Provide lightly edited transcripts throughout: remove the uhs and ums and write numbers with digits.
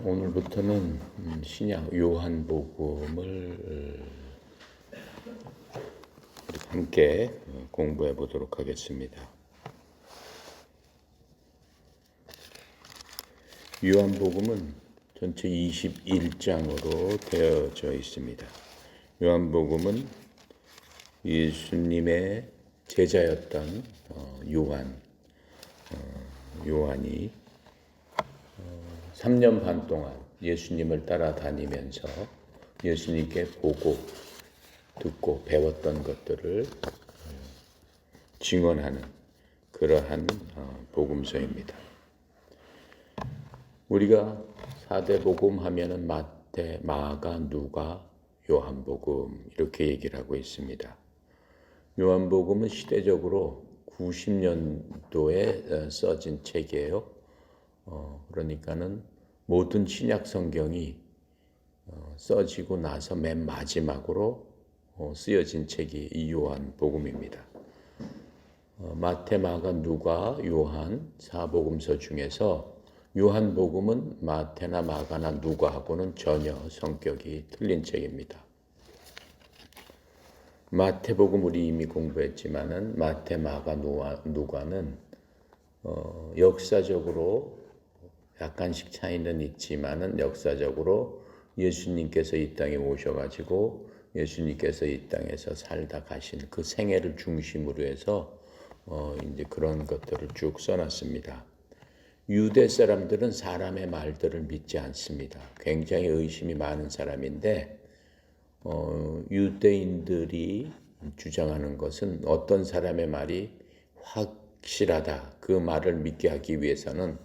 오늘부터는 신약 요한복음을 함께 공부해 보도록 하겠습니다. 요한복음은 전체 21장으로 되어져 있습니다. 요한복음은 예수님의 제자였던 요한이 3년 반 동안 예수님을 따라다니면서 예수님께 보고 듣고 배웠던 것들을 증언하는 그러한 복음서입니다. 우리가 4대 복음 하면은 마태, 마가, 누가, 요한복음 이렇게 얘기를 하고 있습니다. 요한복음은 시대적으로 90년도에 써진 책이에요. 그러니까는 모든 신약 성경이 써지고 나서 맨 마지막으로 쓰여진 책이 이 요한복음입니다. 마태, 마가, 누가, 요한 사복음서 중에서 요한복음은 마태나 마가나 누가하고는 전혀 성격이 틀린 책입니다. 마태복음 우리 이미 공부했지만은 마태, 마가, 누가는 역사적으로 약간씩 차이는 있지만은 역사적으로 예수님께서 이 땅에 오셔가지고 예수님께서 이 땅에서 살다 가신 그 생애를 중심으로 해서 이제 그런 것들을 쭉 써놨습니다. 유대 사람들은 사람의 말들을 믿지 않습니다. 굉장히 의심이 많은 사람인데 유대인들이 주장하는 것은 어떤 사람의 말이 확실하다, 그 말을 믿게 하기 위해서는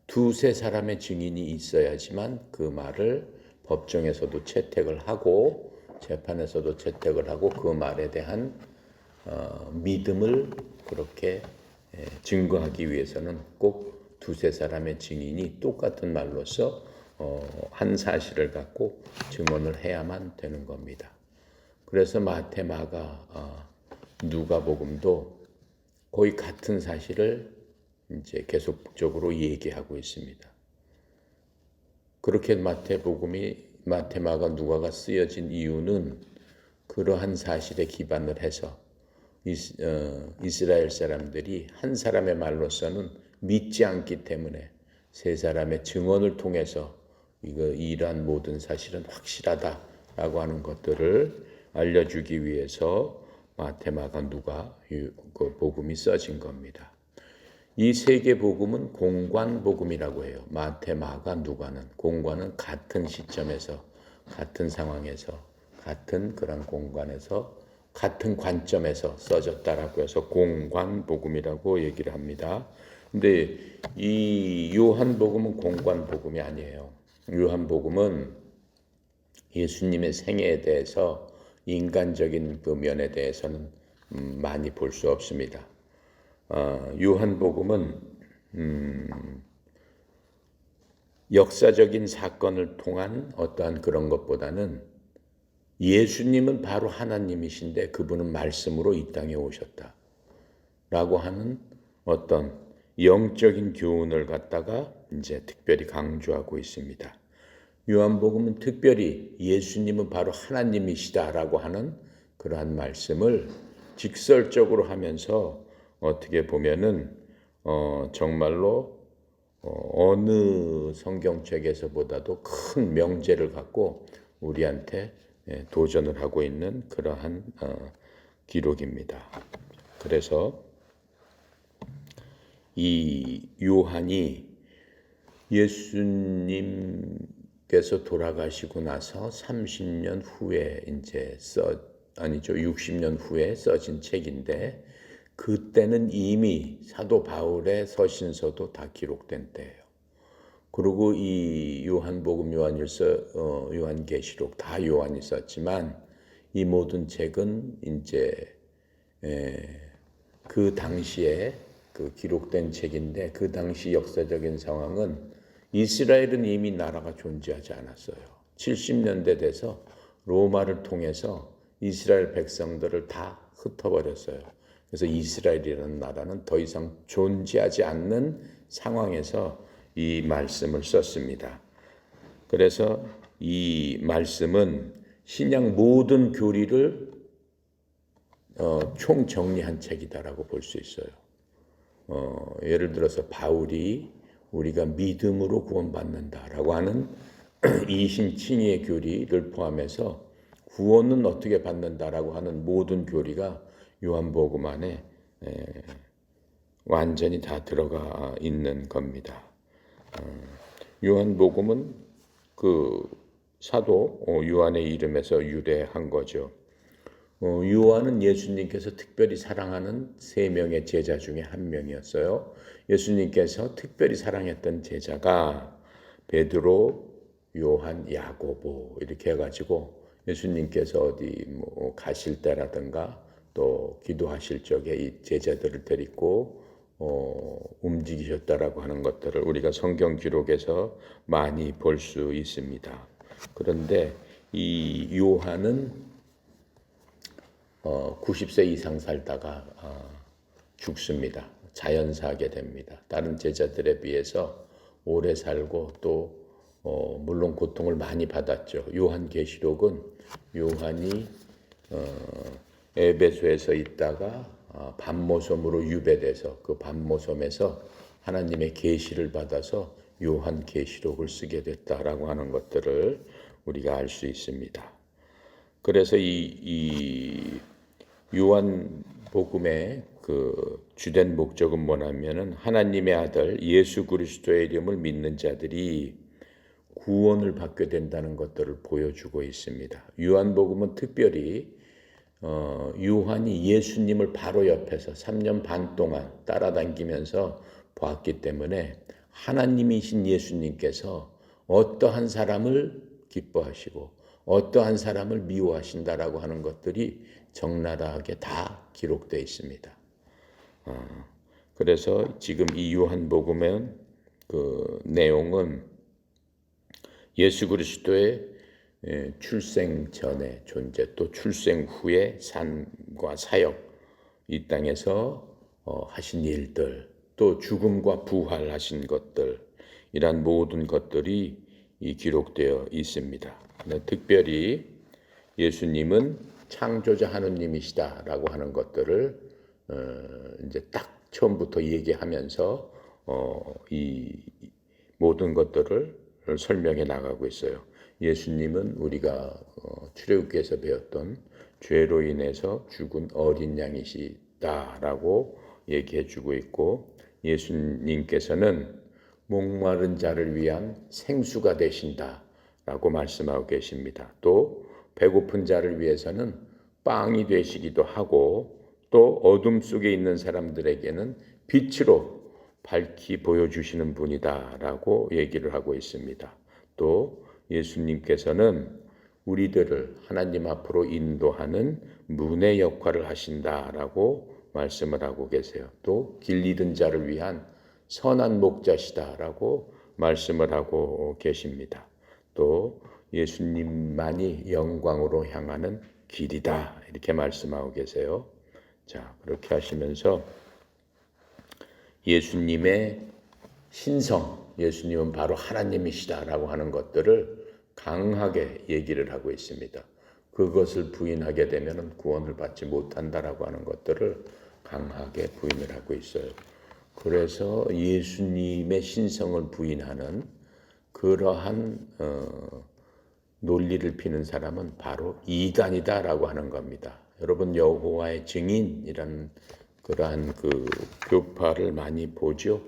두세 사람의 증인이 있어야지만 그 말을 법정에서도 채택을 하고 재판에서도 채택을 하고 그 말에 대한 믿음을 그렇게 증거하기 위해서는 꼭 두세 사람의 증인이 똑같은 말로서 한 사실을 갖고 증언을 해야만 되는 겁니다. 그래서 마태, 마가, 누가복음도 거의 같은 사실을 이제 계속적으로 얘기하고 있습니다. 그렇게 마태, 마가, 누가가 쓰여진 이유는 그러한 사실에 기반을 해서 이스라엘 사람들이 한 사람의 말로서는 믿지 않기 때문에 세 사람의 증언을 통해서 이러한 모든 사실은 확실하다라고 하는 것들을 알려주기 위해서 마태, 마가, 누가 복음이 써진 겁니다. 이 세 개 복음은 공관 복음이라고 해요. 마태, 마가, 누가는 공관은 같은 시점에서 같은 상황에서 같은 그런 공간에서 같은 관점에서 써졌다라고 해서 공관 복음이라고 얘기를 합니다. 근데 이 요한복음은 공관 복음이 아니에요. 요한복음은 예수님의 생애에 대해서 인간적인 그 면에 대해서는 많이 볼 수 없습니다. 요한복음은 역사적인 사건을 통한 어떠한 그런 것보다는 예수님은 바로 하나님이신데 그분은 말씀으로 이 땅에 오셨다라고 하는 어떤 영적인 교훈을 갖다가 이제 특별히 강조하고 있습니다. 요한복음은 특별히 예수님은 바로 하나님이시다라고 하는 그러한 말씀을 직설적으로 하면서 어떻게 보면은 정말로 어느 성경책에서보다도 큰 명제를 갖고 우리한테 도전을 하고 있는 그러한 기록입니다. 그래서 이 요한이 예수님께서 돌아가시고 나서 30년 후에 60년 후에 써진 책인데 그때는 이미 사도 바울의 서신서도 다 기록된 때예요. 그리고 이 요한복음, 요한일서, 요한계시록 다 요한이 썼지만 이 모든 책은 이제 그 당시에 그 기록된 책인데 그 당시 역사적인 상황은 이스라엘은 이미 나라가 존재하지 않았어요. 70년대 돼서 로마를 통해서 이스라엘 백성들을 다 흩어버렸어요. 그래서 이스라엘이라는 나라는 더 이상 존재하지 않는 상황에서 이 말씀을 썼습니다. 그래서 이 말씀은 신약 모든 교리를 총정리한 책이다라고 볼 수 있어요. 예를 들어서 바울이 우리가 믿음으로 구원받는다라고 하는 이신칭의의 교리를 포함해서 구원은 어떻게 받는다라고 하는 모든 교리가 요한복음 안에 완전히 다 들어가 있는 겁니다. 요한복음은 그 사도 요한의 이름에서 유래한 거죠. 요한은 예수님께서 특별히 사랑하는 3명의 제자 중에 한 명이었어요. 예수님께서 특별히 사랑했던 제자가 베드로, 요한, 야고보 이렇게 해가지고 예수님께서 어디 가실 때라든가 또 기도하실 적에 이 제자들을 데리고 움직이셨다라고 하는 것들을 우리가 성경 기록에서 많이 볼 수 있습니다. 그런데 이 요한은 90세 이상 살다가 죽습니다. 자연사하게 됩니다. 다른 제자들에 비해서 오래 살고 또 물론 고통을 많이 받았죠. 요한계시록은 요한이 에베소에서 있다가 밤모섬으로 유배돼서 그 밤모섬에서 하나님의 계시를 받아서 요한계시록을 쓰게 됐다라고 하는 것들을 우리가 알 수 있습니다. 그래서 이 요한복음의 그 주된 목적은 뭐냐면은 하나님의 아들 예수 그리스도의 이름을 믿는 자들이 구원을 받게 된다는 것들을 보여주고 있습니다. 요한복음은 특별히 요한이 예수님을 바로 옆에서 3년 반 동안 따라다니면서 보았기 때문에 하나님이신 예수님께서 어떠한 사람을 기뻐하시고 어떠한 사람을 미워하신다라고 하는 것들이 적나라하게 다 기록되어 있습니다. 그래서 지금 이 요한복음의 그 내용은 예수 그리스도의 출생 전의 존재 또 출생 후의 삶과 사역 이 땅에서 하신 일들 또 죽음과 부활하신 것들 이란 모든 것들이 기록되어 있습니다. 특별히 예수님은 창조자 하느님이시다라고 하는 것들을 이제 딱 처음부터 얘기하면서 이 모든 것들을 설명해 나가고 있어요. 예수님은 우리가 출애굽기에서 배웠던 죄로 인해서 죽은 어린 양이시다라고 얘기해 주고 있고 예수님께서는 목마른 자를 위한 생수가 되신다라고 말씀하고 계십니다. 또 배고픈 자를 위해서는 빵이 되시기도 하고 또 어둠 속에 있는 사람들에게는 빛으로 밝히 보여주시는 분이다라고 얘기를 하고 있습니다. 또 예수님께서는 우리들을 하나님 앞으로 인도하는 문의 역할을 하신다라고 말씀을 하고 계세요. 또 길 잃은 자를 위한 선한 목자시다라고 말씀을 하고 계십니다. 또 예수님만이 영광으로 향하는 길이다 이렇게 말씀하고 계세요. 자, 그렇게 하시면서 예수님의 신성, 예수님은 바로 하나님이시다라고 하는 것들을 강하게 얘기를 하고 있습니다. 그것을 부인하게 되면 구원을 받지 못한다라고 하는 것들을 강하게 부인을 하고 있어요. 그래서 예수님의 신성을 부인하는 그러한 논리를 피는 사람은 바로 이단이다라고 하는 겁니다. 여러분 여호와의 증인이라는 그러한 그 교파를 많이 보죠.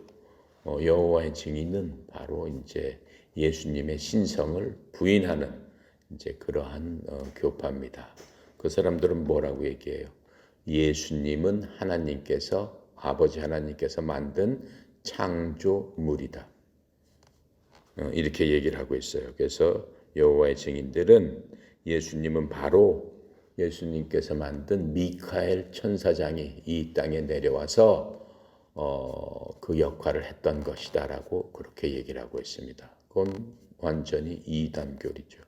여호와의 증인은 바로 이제 예수님의 신성을 부인하는 이제 그러한 교파입니다. 그 사람들은 뭐라고 얘기해요? 예수님은 하나님께서 아버지 하나님께서 만든 창조물이다. 이렇게 얘기를 하고 있어요. 그래서 여호와의 증인들은 예수님은 바로 예수님께서 만든 미카엘 천사장이 이 땅에 내려와서 그 역할을 했던 것이다라고 그렇게 얘기를 하고 있습니다. 그건 완전히 이단교리죠.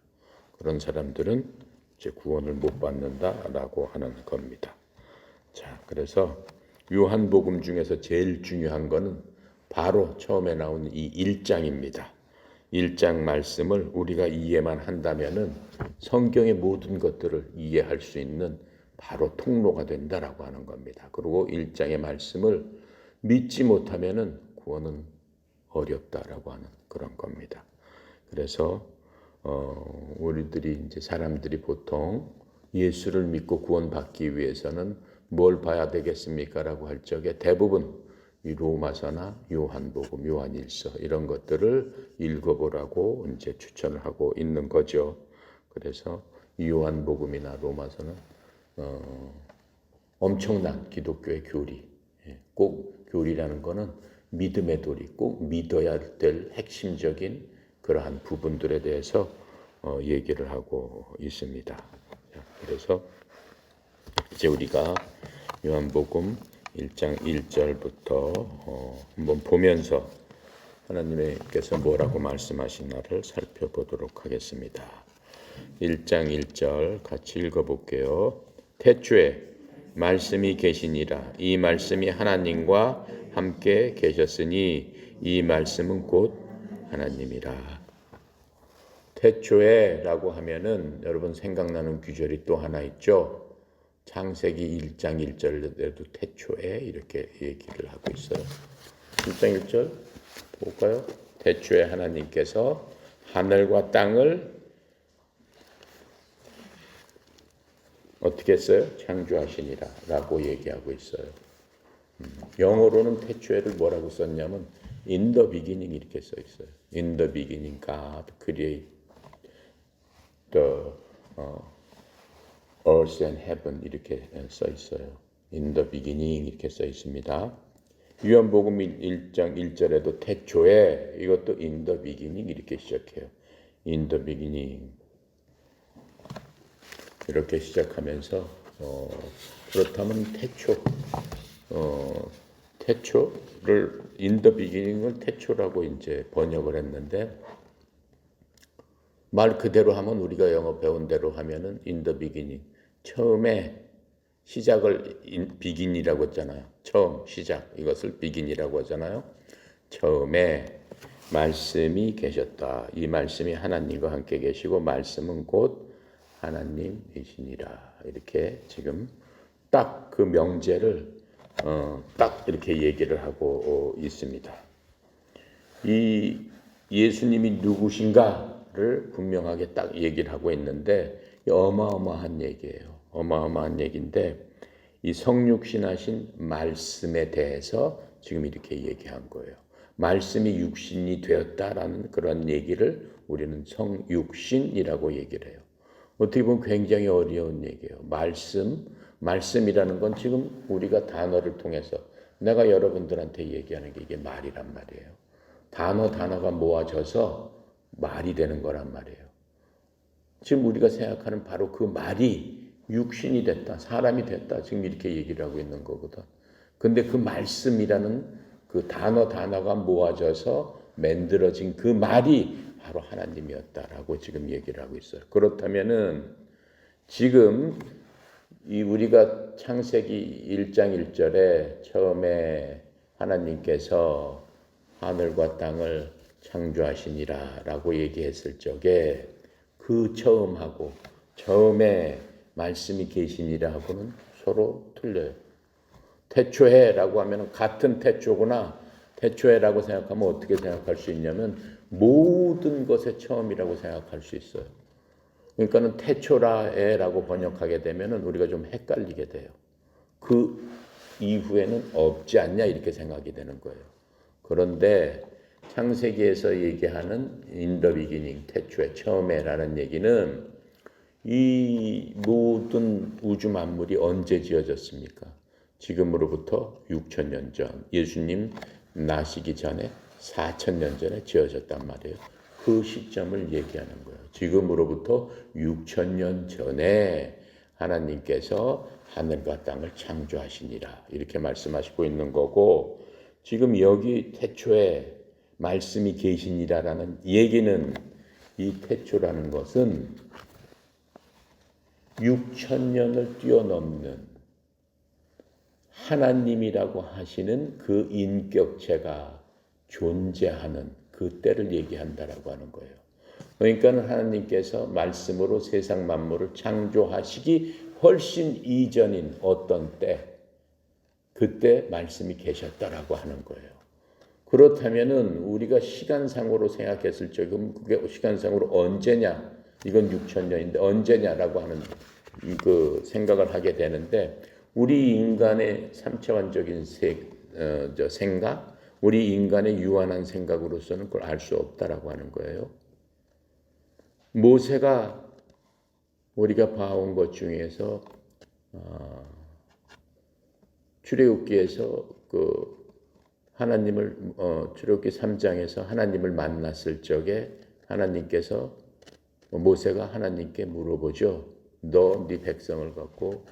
그런 사람들은 이제 구원을 못 받는다라고 하는 겁니다. 자, 그래서 요한복음 중에서 제일 중요한 거는 바로 처음에 나온 이 1장입니다. 1장 말씀을 우리가 이해만 한다면은 성경의 모든 것들을 이해할 수 있는 바로 통로가 된다라고 하는 겁니다. 그리고 1장의 말씀을 믿지 못하면은 구원은 어렵다라고 하는 그런 겁니다. 그래서 우리들이 이제 사람들이 보통 예수를 믿고 구원받기 위해서는 뭘 봐야 되겠습니까라고 할 적에 대부분 이 로마서나 요한복음, 요한일서 이런 것들을 읽어보라고 이제 추천을 하고 있는 거죠. 그래서 이 요한복음이나 로마서는 엄청난 기독교의 교리, 꼭 교리라는 거는 믿음의 도리, 꼭 믿어야 될 핵심적인 그러한 부분들에 대해서 얘기를 하고 있습니다. 그래서 이제 우리가 요한복음 1장 1절부터 한번 보면서 하나님께서 뭐라고 말씀하시나를 살펴보도록 하겠습니다. 1장 1절 같이 읽어볼게요. 태초에 말씀이 계시니라. 이 말씀이 하나님과 함께 계셨으니 이 말씀은 곧 하나님이라. 태초에 라고 하면은 여러분 생각나는 구절이 또 하나 있죠. 창세기 1장 1절에도 태초에 이렇게 얘기를 하고 있어요. 1장 1절 볼까요? 태초에 하나님께서 하늘과 땅을 어떻게 했어요? 창조하시니라 라고 얘기하고 있어요. 영어로는 태초에를 뭐라고 썼냐면 in the beginning 이렇게 써 있어요. In the beginning God created the earth and heaven 이렇게 써 있어요. In the beginning 이렇게 써 있습니다. 요한복음 1장 1절에도 태초에 이것도 in the beginning 이렇게 시작해요. In the beginning 이렇게 시작하면서 그렇다면 태초를 in the beginning을 태초라고 이제 번역을 했는데 말 그대로 하면 우리가 영어 배운 대로 하면은 in the beginning 처음에 시작을 begin이라고 했잖아요. 처음 시작 이것을 begin이라고 하잖아요. 처음에 말씀이 계셨다. 이 말씀이 하나님과 함께 계시고 말씀은 곧 하나님이시니라. 이렇게 지금 딱 그 명제를 딱 이렇게 얘기를 하고 있습니다. 이 예수님이 누구신가를 분명하게 딱 얘기를 하고 있는데 어마어마한 얘기예요. 어마어마한 얘기인데 이 성육신하신 말씀에 대해서 지금 이렇게 얘기한 거예요. 말씀이 육신이 되었다라는 그런 얘기를 우리는 성육신이라고 얘기를 해요. 어떻게 보면 굉장히 어려운 얘기예요. 말씀이라는 건 지금 우리가 단어를 통해서 내가 여러분들한테 얘기하는 게 이게 말이란 말이에요. 단어가 모아져서 말이 되는 거란 말이에요. 지금 우리가 생각하는 바로 그 말이 육신이 됐다, 사람이 됐다, 지금 이렇게 얘기를 하고 있는 거거든. 근데 그 말씀이라는 그 단어가 모아져서 만들어진 그 말이 바로 하나님이었다라고 지금 얘기를 하고 있어요. 그렇다면은 지금 이 우리가 창세기 1장 1절에 처음에 하나님께서 하늘과 땅을 창조하시니라라고 얘기했을 적에 그 처음하고 처음에 말씀이 계시니라 하고는 서로 틀려요. 태초에라고 하면 같은 태초구나. 태초에라고 생각하면 어떻게 생각할 수 있냐면 모든 것의 처음이라고 생각할 수 있어요. 그러니까는 태초라에라고 번역하게 되면은 우리가 좀 헷갈리게 돼요. 그 이후에는 없지 않냐 이렇게 생각이 되는 거예요. 그런데 창세기에서 얘기하는 in the beginning, 태초에 처음에라는 얘기는 이 모든 우주 만물이 언제 지어졌습니까? 지금으로부터 6,000년 전, 예수님 나시기 전에 4,000년 전에 지어졌단 말이에요. 그 시점을 얘기하는 거예요. 지금으로부터 6,000년 전에 하나님께서 하늘과 땅을 창조하시니라 이렇게 말씀하시고 있는 거고 지금 여기 태초에 말씀이 계시니라라는 얘기는 이 태초라는 것은 6,000년을 뛰어넘는 하나님이라고 하시는 그 인격체가 존재하는 그때를 얘기한다라고 하는 거예요. 그러니까는 하나님께서 말씀으로 세상 만물을 창조하시기 훨씬 이전인 어떤 때, 그때 말씀이 계셨다라고 하는 거예요. 그렇다면은 우리가 시간상으로 생각했을 적은 그게 시간상으로 언제냐? 이건 6,000년인데 언제냐라고 하는 그 생각을 하게 되는데, 우리 인간의 3차원적인 생각, 우리 인간의 유한한 생각으로서는 그걸 알 수 없다라고 하는 거예요. 모세가 우리가 봐온 것 중에서 출애굽기에서 그 하나님을 출애굽기 3장에서 하나님을 만났을 적에 하나님께서 모세가 하나님께 물어보죠. 너 네 백성을 갖고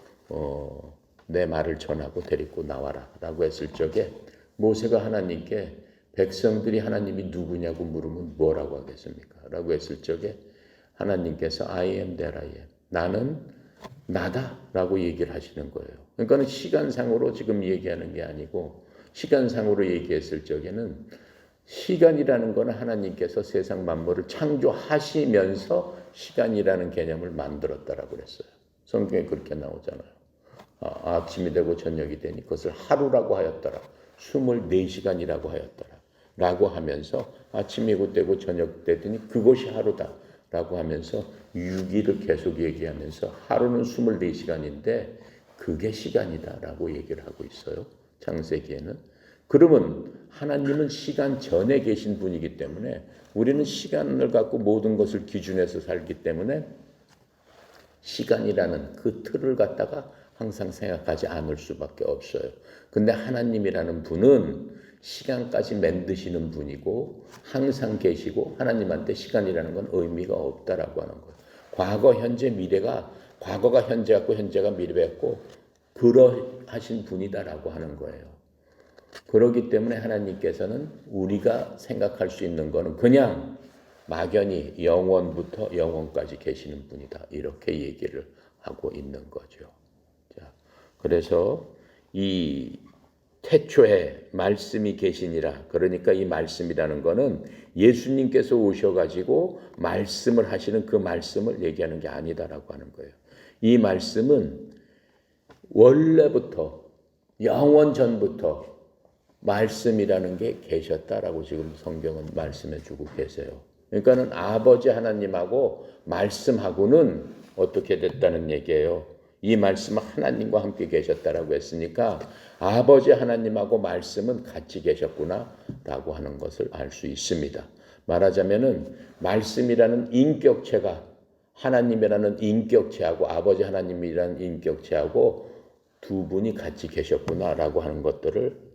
내 말을 전하고 데리고 나와라 라고 했을 적에 모세가 하나님께 백성들이 하나님이 누구냐고 물으면 뭐라고 하겠습니까? 라고 했을 적에 하나님께서 I am that I am. 나는 나다 라고 얘기를 하시는 거예요. 그러니까 시간상으로 지금 얘기하는 게 아니고 시간상으로 얘기했을 적에는 시간이라는 것은 하나님께서 세상 만물을 창조하시면서 시간이라는 개념을 만들었다라고 그랬어요. 성경에 그렇게 나오잖아요. 아침이 되고 저녁이 되니 그것을 하루라고 하였더라. 24시간이라고 하였더라. 라고 하면서 아침이 되고 저녁 되더니 그것이 하루다. 라고 하면서 6일을 계속 얘기하면서 하루는 24시간인데 그게 시간이다. 라고 얘기를 하고 있어요. 창세기에는. 그러면 하나님은 시간 전에 계신 분이기 때문에 우리는 시간을 갖고 모든 것을 기준해서 살기 때문에 시간이라는 그 틀을 갖다가 항상 생각하지 않을 수밖에 없어요. 근데 하나님이라는 분은 시간까지 만드시는 분이고 항상 계시고 하나님한테 시간이라는 건 의미가 없다라고 하는 거예요. 과거, 현재, 미래가 과거가 현재였고 현재가 미래였고 그러하신 분이다라고 하는 거예요. 그렇기 때문에 하나님께서는 우리가 생각할 수 있는 거는 그냥 막연히 영원부터 영원까지 계시는 분이다. 이렇게 얘기를 하고 있는 거죠. 자, 그래서 이 태초에 말씀이 계시니라. 그러니까 이 말씀이라는 거는 예수님께서 오셔가지고 말씀을 하시는 그 말씀을 얘기하는 게 아니다라고 하는 거예요. 이 말씀은 원래부터 영원 전부터 말씀이라는 게 계셨다라고 지금 성경은 말씀해 주고 계세요. 그러니까는 아버지 하나님하고 말씀하고는 어떻게 됐다는 얘기예요. 이 말씀은 하나님과 함께 계셨다라고 했으니까 아버지 하나님하고 말씀은 같이 계셨구나라고 하는 것을 알 수 있습니다. 말하자면은 말씀이라는 인격체가 하나님이라는 인격체하고 아버지 하나님이라는 인격체하고 두 분이 같이 계셨구나라고 하는 것들을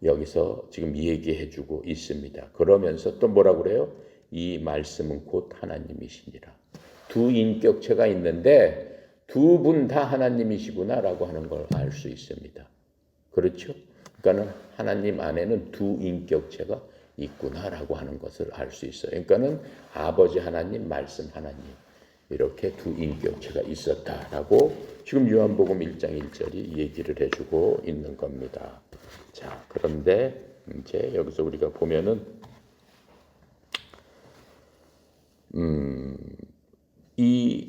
여기서 지금 얘기해 주고 있습니다. 그러면서 또 뭐라고 그래요? 이 말씀은 곧 하나님이시니라. 두 인격체가 있는데 두 분 다 하나님이시구나라고 하는 걸 알 수 있습니다. 그렇죠? 그러니까는 하나님 안에는 두 인격체가 있구나라고 하는 것을 알 수 있어요. 그러니까는 아버지 하나님, 말씀 하나님 이렇게 두 인격체가 있었다라고 지금 요한복음 1장 1절이 얘기를 해주고 있는 겁니다. 자, 그런데 이제 여기서 우리가 보면은 이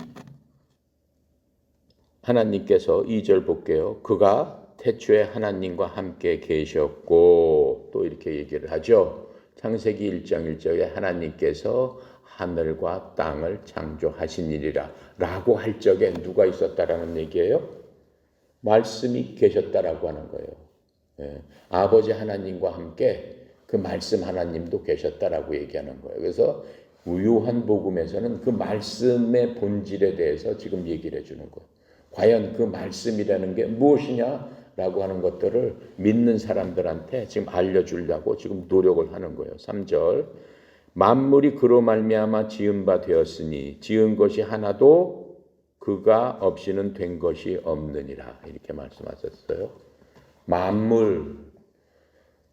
하나님께서 2절 볼게요. 그가 태초에 하나님과 함께 계셨고 또 이렇게 얘기를 하죠. 창세기 1장 1절에 하나님께서 하늘과 땅을 창조하시니라 라고 할 적에 누가 있었다라는 얘기예요? 말씀이 계셨다라고 하는 거예요. 예. 아버지 하나님과 함께 그 말씀 하나님도 계셨다라고 얘기하는 거예요. 그래서 요한복음에서는 그 말씀의 본질에 대해서 지금 얘기를 해주는 거예요. 과연 그 말씀이라는 게 무엇이냐라고 하는 것들을 믿는 사람들한테 지금 알려주려고 지금 노력을 하는 거예요. 3절 만물이 그로 말미암아 지은 바 되었으니 지은 것이 하나도 그가 없이는 된 것이 없느니라 이렇게 말씀하셨어요. 만물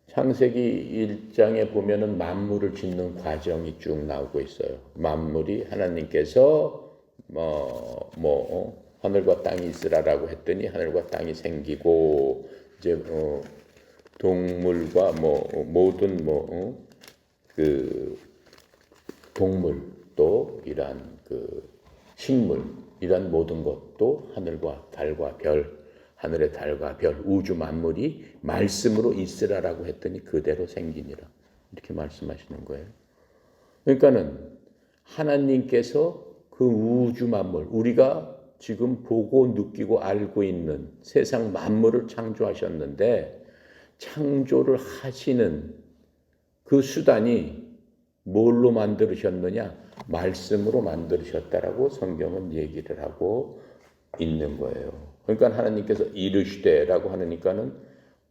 창세기 1장에 보면은 만물을 짓는 과정이 쭉 나오고 있어요. 만물이 하나님께서 하늘과 땅이 있으라라고 했더니 하늘과 땅이 생기고 이제 동물과 모든 그 동물 또 이러한 그 식물 이러한 모든 것도 하늘과 달과 별, 하늘의 달과 별, 우주 만물이 말씀으로 있으라라고 했더니 그대로 생기니라. 이렇게 말씀하시는 거예요. 그러니까는 하나님께서 그 우주 만물, 우리가 지금 보고 느끼고 알고 있는 세상 만물을 창조하셨는데 창조를 하시는 그 수단이 뭘로 만들으셨느냐? 말씀으로 만들으셨다라고 성경은 얘기를 하고 있는 거예요. 그러니까 하나님께서 이르시되라고 하니까는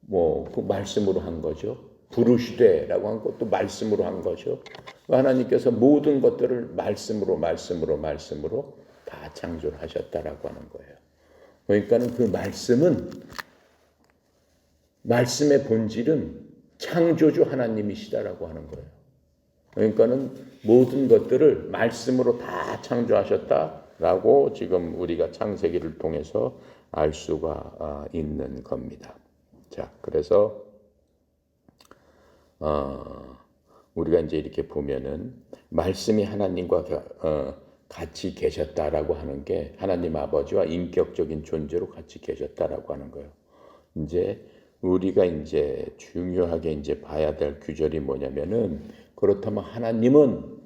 그 말씀으로 한 거죠. 부르시되라고 한 것도 말씀으로 한 거죠. 하나님께서 모든 것들을 말씀으로 다 창조를 하셨다라고 하는 거예요. 그러니까는 그 말씀의 본질은 창조주 하나님이시다라고 하는 거예요. 그러니까는 모든 것들을 말씀으로 다 창조하셨다라고 지금 우리가 창세기를 통해서 알 수가 있는 겁니다. 자, 그래서 우리가 이제 이렇게 보면은 말씀이 하나님과 같이 계셨다라고 하는 게 하나님 아버지와 인격적인 존재로 같이 계셨다라고 하는 거예요. 이제 우리가 이제 중요하게 이제 봐야 될 규절이 뭐냐면은 그렇다면 하나님은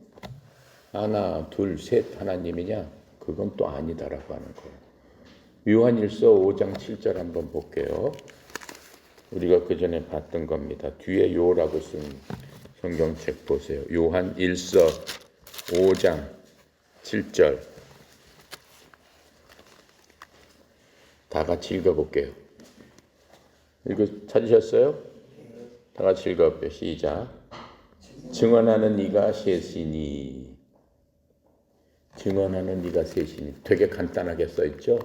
하나, 둘, 셋 하나님이냐? 그건 또 아니다라고 하는 거예요. 요한일서 5장 7절 한번 볼게요. 우리가 그 전에 봤던 겁니다. 뒤에 요라고 쓴 성경책 보세요. 요한일서 5장 7절 다 같이 읽어볼게요. 이거 찾으셨어요? 다 같이 읽어볼게요. 시작. 증언하는 이가 셋이니. 증언하는 이가 셋이니. 되게 간단하게 써있죠?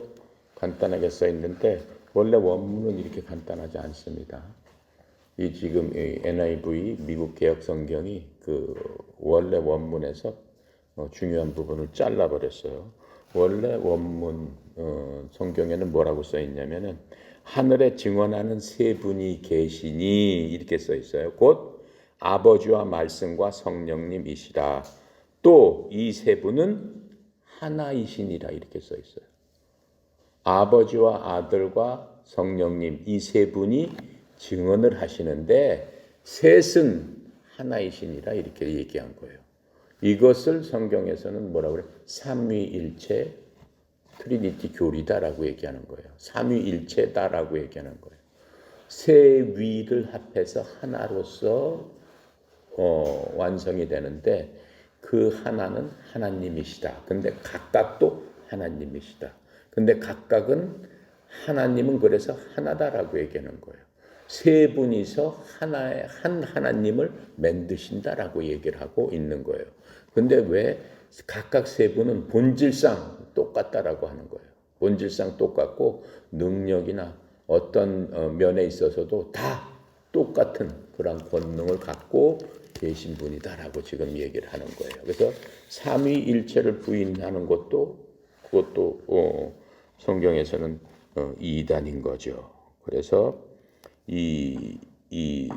간단하게 써있는데 원래 원문은 이렇게 간단하지 않습니다. 이 지금 NIV 미국 개역 성경이 그 원래 원문에서 중요한 부분을 잘라버렸어요. 원래 원문 성경에는 뭐라고 써있냐면은 하늘에 증언하는 세 분이 계시니 이렇게 써있어요. 곧 아버지와 말씀과 성령님이시라. 또 이 세 분은 하나이시니라 이렇게 써있어요. 아버지와 아들과 성령님 이 세 분이 증언을 하시는데 셋은 하나이시니라 이렇게 얘기한 거예요. 이것을 성경에서는 뭐라고 그래요? 삼위일체 트리니티 교리다라고 얘기하는 거예요. 삼위일체다라고 얘기하는 거예요. 세 위를 합해서 하나로서 완성이 되는데 그 하나는 하나님이시다. 근데 각각도 하나님이시다. 근데 각각은 하나님은 그래서 하나다라고 얘기하는 거예요. 세 분이서 하나의 한 하나님을 만드신다라고 얘기를 하고 있는 거예요. 근데 왜 각각 세 분은 본질상 똑같다라고 하는 거예요. 본질상 똑같고 능력이나 어떤 면에 있어서도 다 똑같은 그런 권능을 갖고 계신 분이다라고 지금 얘기를 하는 거예요. 그래서 삼위일체를 부인하는 것도 그것도 성경에서는 이단인 거죠. 그래서 these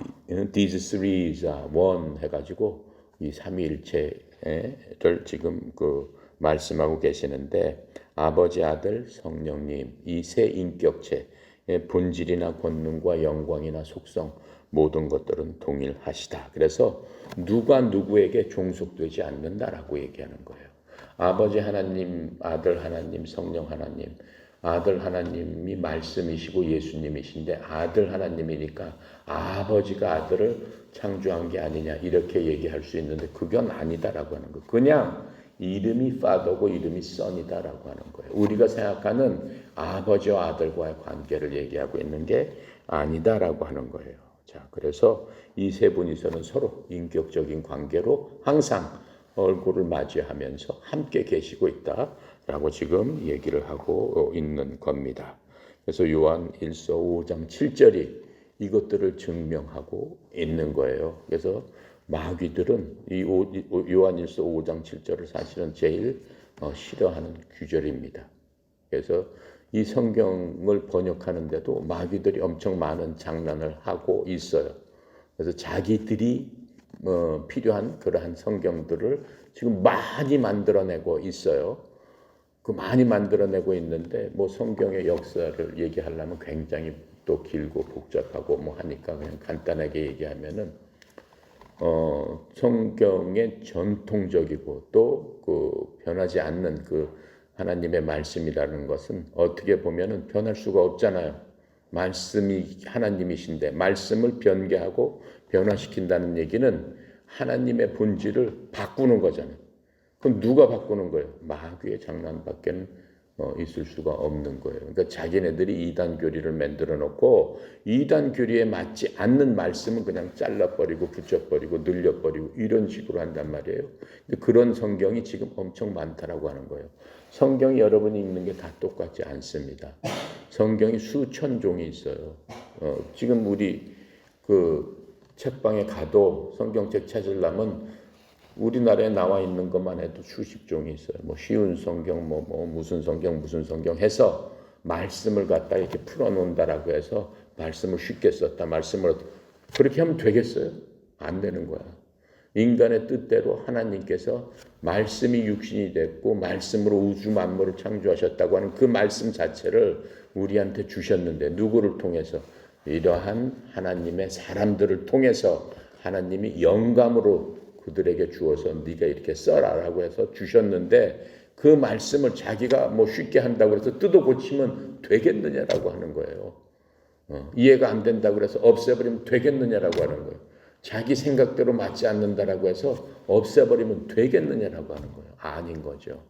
three is one 해가지고 이 삼위일체를 지금 그 말씀하고 계시는데 아버지, 아들, 성령님 이 세 인격체의 본질이나 권능과 영광이나 속성 모든 것들은 동일하시다. 그래서 누가 누구에게 종속되지 않는다라고 얘기하는 거예요. 아버지 하나님, 아들 하나님, 성령 하나님. 아들 하나님이 말씀이시고 예수님이신데 아들 하나님이니까 아버지가 아들을 창조한 게 아니냐 이렇게 얘기할 수 있는데 그건 아니다라고 하는 거예요. 그냥 이름이 Father고 이름이 Son이다라고 하는 거예요. 우리가 생각하는 아버지와 아들과의 관계를 얘기하고 있는 게 아니다라고 하는 거예요. 자, 그래서 이 세 분이서는 서로 인격적인 관계로 항상 얼굴을 맞이하면서 함께 계시고 있다라고 지금 얘기를 하고 있는 겁니다. 그래서 요한 1서 5장 7절이 이것들을 증명하고 있는 거예요. 그래서 마귀들은 이 요한 1서 5장 7절을 사실은 제일 싫어하는 규절입니다. 그래서 이 성경을 번역하는데도 마귀들이 엄청 많은 장난을 하고 있어요. 그래서 자기들이 필요한 그러한 성경들을 지금 많이 만들어내고 있어요. 그 많이 만들어내고 있는데 뭐 성경의 역사를 얘기하려면 굉장히 또 길고 복잡하고 뭐 하니까 그냥 간단하게 얘기하면은 성경의 전통적이고 또 그 변하지 않는 그 하나님의 말씀이라는 것은 어떻게 보면은 변할 수가 없잖아요. 말씀이 하나님이신데 말씀을 변개하고 변화시킨다는 얘기는 하나님의 본질을 바꾸는 거잖아요. 그럼 누가 바꾸는 거예요? 마귀의 장난밖에는 있을 수가 없는 거예요. 그러니까 자기네들이 이단 교리를 만들어 놓고 이단 교리에 맞지 않는 말씀은 그냥 잘라버리고 붙여버리고 늘려버리고 이런 식으로 한단 말이에요. 근데 그런 성경이 지금 엄청 많다라고 하는 거예요. 성경이 여러분이 읽는 게 다 똑같지 않습니다. 성경이 수천 종이 있어요. 지금 우리 그 책방에 가도 성경책 찾으려면 우리나라에 나와 있는 것만 해도 수십 종이 있어요. 뭐 쉬운 성경, 무슨 성경 해서 말씀을 갖다 이렇게 풀어놓는다라고 해서 말씀을 쉽게 썼다. 말씀을 그렇게 하면 되겠어요? 안 되는 거야. 인간의 뜻대로 하나님께서 말씀이 육신이 됐고 말씀으로 우주 만물을 창조하셨다고 하는 그 말씀 자체를 우리한테 주셨는데 누구를 통해서? 이러한 하나님의 사람들을 통해서 하나님이 영감으로 그들에게 주어서 네가 이렇게 써라라고 해서 주셨는데 그 말씀을 자기가 뭐 쉽게 한다고 해서 뜯어 고치면 되겠느냐라고 하는 거예요. 이해가 안 된다고 해서 없애버리면 되겠느냐라고 하는 거예요. 자기 생각대로 맞지 않는다라고 해서 없애버리면 되겠느냐라고 하는 거예요. 아닌 거죠.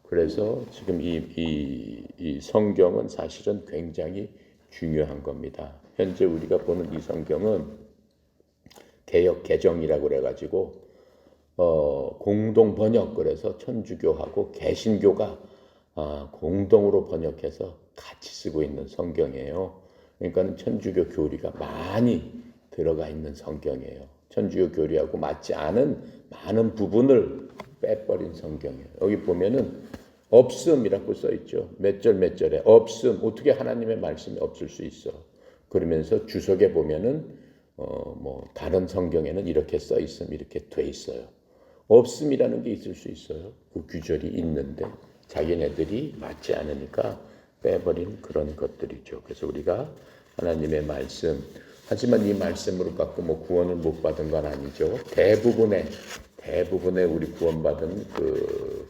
그래서 지금 이 성경은 사실은 굉장히 중요한 겁니다. 현재 우리가 보는 이 성경은 개역 개정이라고 그래가지고 공동 번역 그래서 천주교하고 개신교가 공동으로 번역해서 같이 쓰고 있는 성경이에요. 그러니까 천주교 교리가 많이 들어가 있는 성경이에요. 천주교 교리하고 맞지 않은 많은 부분을 빼버린 성경이에요. 여기 보면은 없음이라고 써 있죠. 몇 절에 없음. 어떻게 하나님의 말씀이 없을 수 있어? 그러면서 주석에 보면은 뭐 다른 성경에는 이렇게 써 있음 이렇게 돼 있어요. 없음이라는 게 있을 수 있어요. 그 규절이 있는데 자기네들이 맞지 않으니까 빼버린 그런 것들이죠. 그래서 우리가 하나님의 말씀, 하지만 이 말씀으로 갖고 뭐 구원을 못 받은 건 아니죠. 대부분의 우리 구원받은 그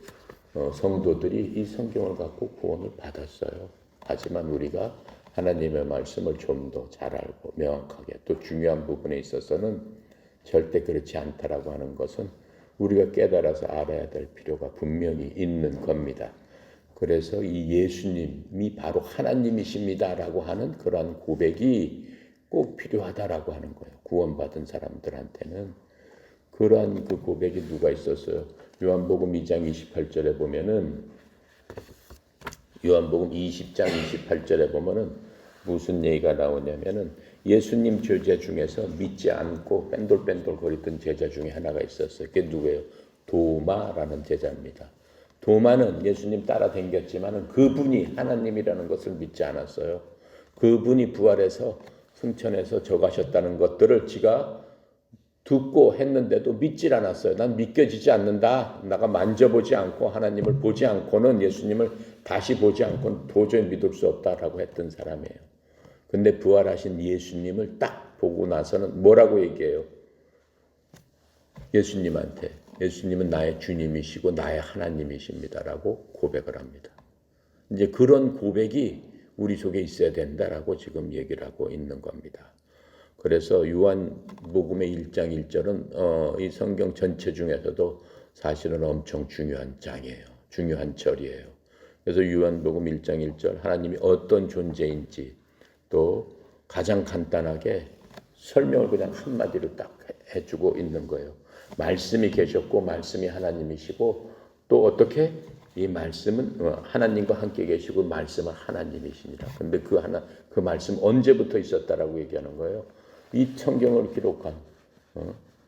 성도들이 이 성경을 갖고 구원을 받았어요. 하지만 우리가 하나님의 말씀을 좀 더 잘 알고 명확하게 또 중요한 부분에 있어서는 절대 그렇지 않다라고 하는 것은 우리가 깨달아서 알아야 될 필요가 분명히 있는 겁니다. 그래서 이 예수님이 바로 하나님이십니다라고 하는 그러한 고백이 꼭 필요하다라고 하는 거예요. 구원받은 사람들한테는 그러한 그 고백이 누가 있었어요? 요한복음 2장 28절에 보면은 요한복음 20장 28절에 보면은 무슨 얘기가 나오냐면은 예수님 제자 중에서 믿지 않고 뺀돌뺀돌 거리던 제자 중에 하나가 있었어요. 그게 누구예요? 도마라는 제자입니다. 도마는 예수님 따라다녔지만은 그분이 하나님이라는 것을 믿지 않았어요. 그분이 부활해서 승천해서 저가셨다는 것들을 지가 듣고 했는데도 믿질 않았어요. 난 믿겨지지 않는다. 내가 만져보지 않고 하나님을 보지 않고는 예수님을 다시 보지 않고는 도저히 믿을 수 없다라고 했던 사람이에요. 근데 부활하신 예수님을 딱 보고 나서는 뭐라고 얘기해요? 예수님한테 예수님은 나의 주님이시고 나의 하나님이십니다라고 고백을 합니다. 이제 그런 고백이 우리 속에 있어야 된다라고 지금 얘기를 하고 있는 겁니다. 그래서 요한복음의 1장 1절은 이 성경 전체 중에서도 사실은 엄청 중요한 장이에요. 중요한 절이에요. 그래서 요한복음 1장 1절 하나님이 어떤 존재인지 또 가장 간단하게 설명을 그냥 한마디로 딱 해주고 있는 거예요. 말씀이 계셨고 말씀이 하나님이시고 또 어떻게 이 말씀은 하나님과 함께 계시고 말씀은 하나님이십니다. 근데 그 말씀 언제부터 있었다라고 얘기하는 거예요? 이 성경을 기록한